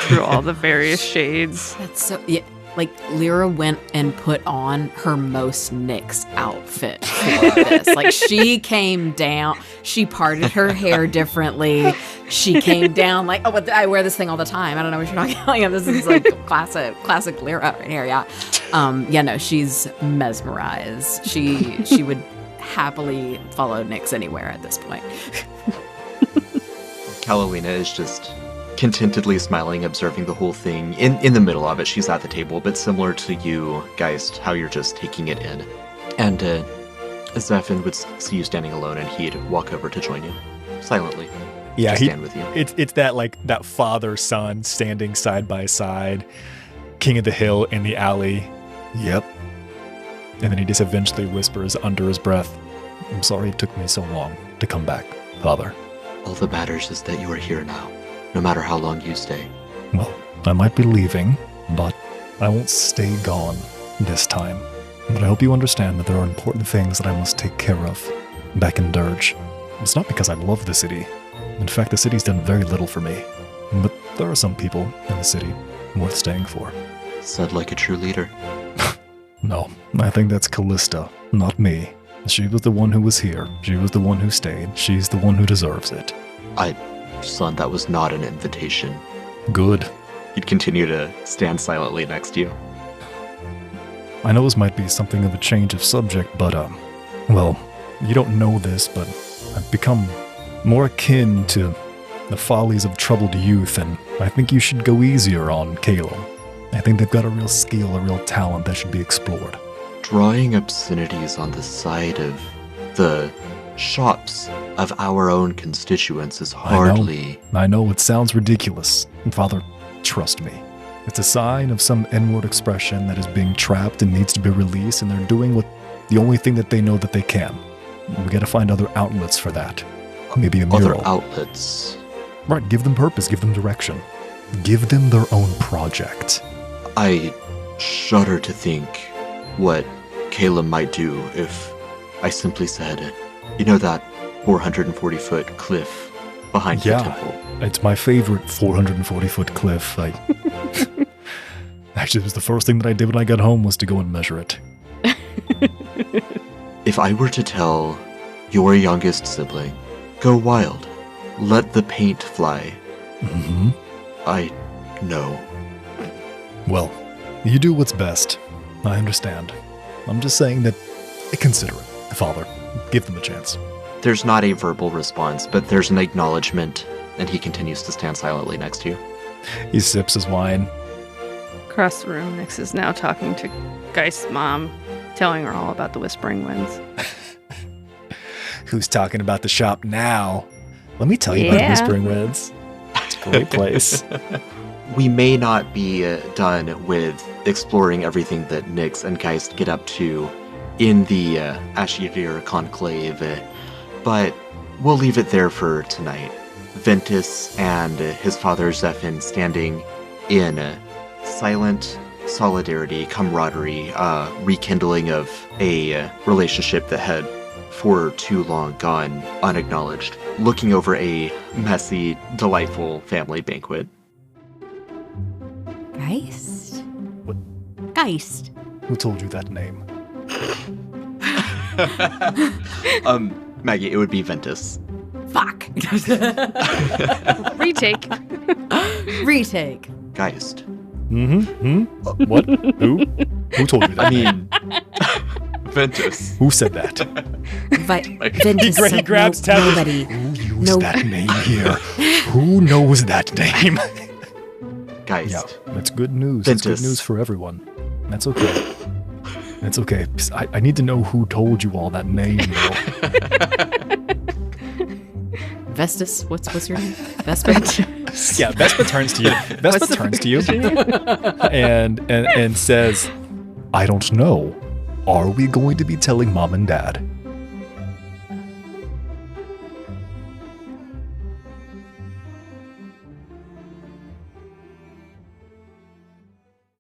through all the various shades. That's so, yeah. Like, Lyra went and put on her most Nyx outfit for this. Like, she came down, she parted her hair differently. She came down like, oh, but I wear this thing all the time. I don't know what you're talking about. Yeah, this is like classic Lyra right here, yeah. No, she's mesmerized. She would happily follow Nyx anywhere at this point. Calowina is just contentedly smiling, observing the whole thing. In the middle of it, she's at the table, but similar to you, Geist, how you're just taking it in. And Zephin would see you standing alone, and he'd walk over to join you, silently. Yeah, Just stand with you. It's that like that father-son standing side by side, king of the hill in the alley. Yep. And then he just eventually whispers under his breath, "I'm sorry it took me so long to come back, Father." All that matters is that you are here now, no matter how long you stay. Well, I might be leaving, but I won't stay gone this time. But I hope you understand that there are important things that I must take care of back in Dirge. It's not because I love the city. In fact, the city's done very little for me. But there are some people in the city worth staying for. Said like a true leader. No, I think that's Callista, not me. She was the one who was here. She was the one who stayed. She's the one who deserves it. Son, that was not an invitation. Good. He'd continue to stand silently next to you. I know this might be something of a change of subject, but, well, you don't know this, but I've become more akin to the follies of troubled youth, and I think you should go easier on Calum. I think they've got a real skill, a real talent that should be explored. Drawing obscenities on the side of the shops of our own constituents is hardly... I know it sounds ridiculous. Father, trust me. It's a sign of some inward expression that is being trapped and needs to be released, and they're doing the only thing that they know that they can. We gotta find other outlets for that. Maybe a mural. Other outlets. Right, give them purpose, give them direction. Give them their own project. I shudder to think what Caleb might do if I simply said, you know that 440-foot cliff behind the temple? It's my favorite 440-foot cliff. Actually, it was the first thing that I did when I got home was to go and measure it. If I were to tell your youngest sibling, go wild, let the paint fly, I know. Well, you do what's best. I understand. I'm just saying that consider it, Father. Give them a chance. There's not a verbal response, but there's an acknowledgement, and he continues to stand silently next to you. He sips his wine. Across the room, Nyx is now talking to Geist's mom, telling her all about the Whispering Winds. Who's talking about the shop now? Let me tell you about the Whispering Winds. It's a great place. We may not be done with exploring everything that Nyx and Geist get up to in the Ashir Conclave, but we'll leave it there for tonight. Ventus and his father Zephin standing in silent solidarity, camaraderie, rekindling of a relationship that had for too long gone unacknowledged, looking over a messy, delightful family banquet. Geist? What? Geist. Who told you that name? Maggie, it would be Ventus. Fuck. Retake. Retake. Geist. What? Who? Who told you that? I mean, Ventus. Who said that? Ventus He said grabs Tabitha. nobody. Who used that name here? Who knows that name? Geist. Yeah, that's good news. Ventus. It's good news for everyone. That's okay. That's okay. I need to know who told you all that name, though. Vestus, what's your name? Vespa? Yeah, Vespa turns to you. Vespa turns to you and says, I don't know. Are we going to be telling Mom and Dad?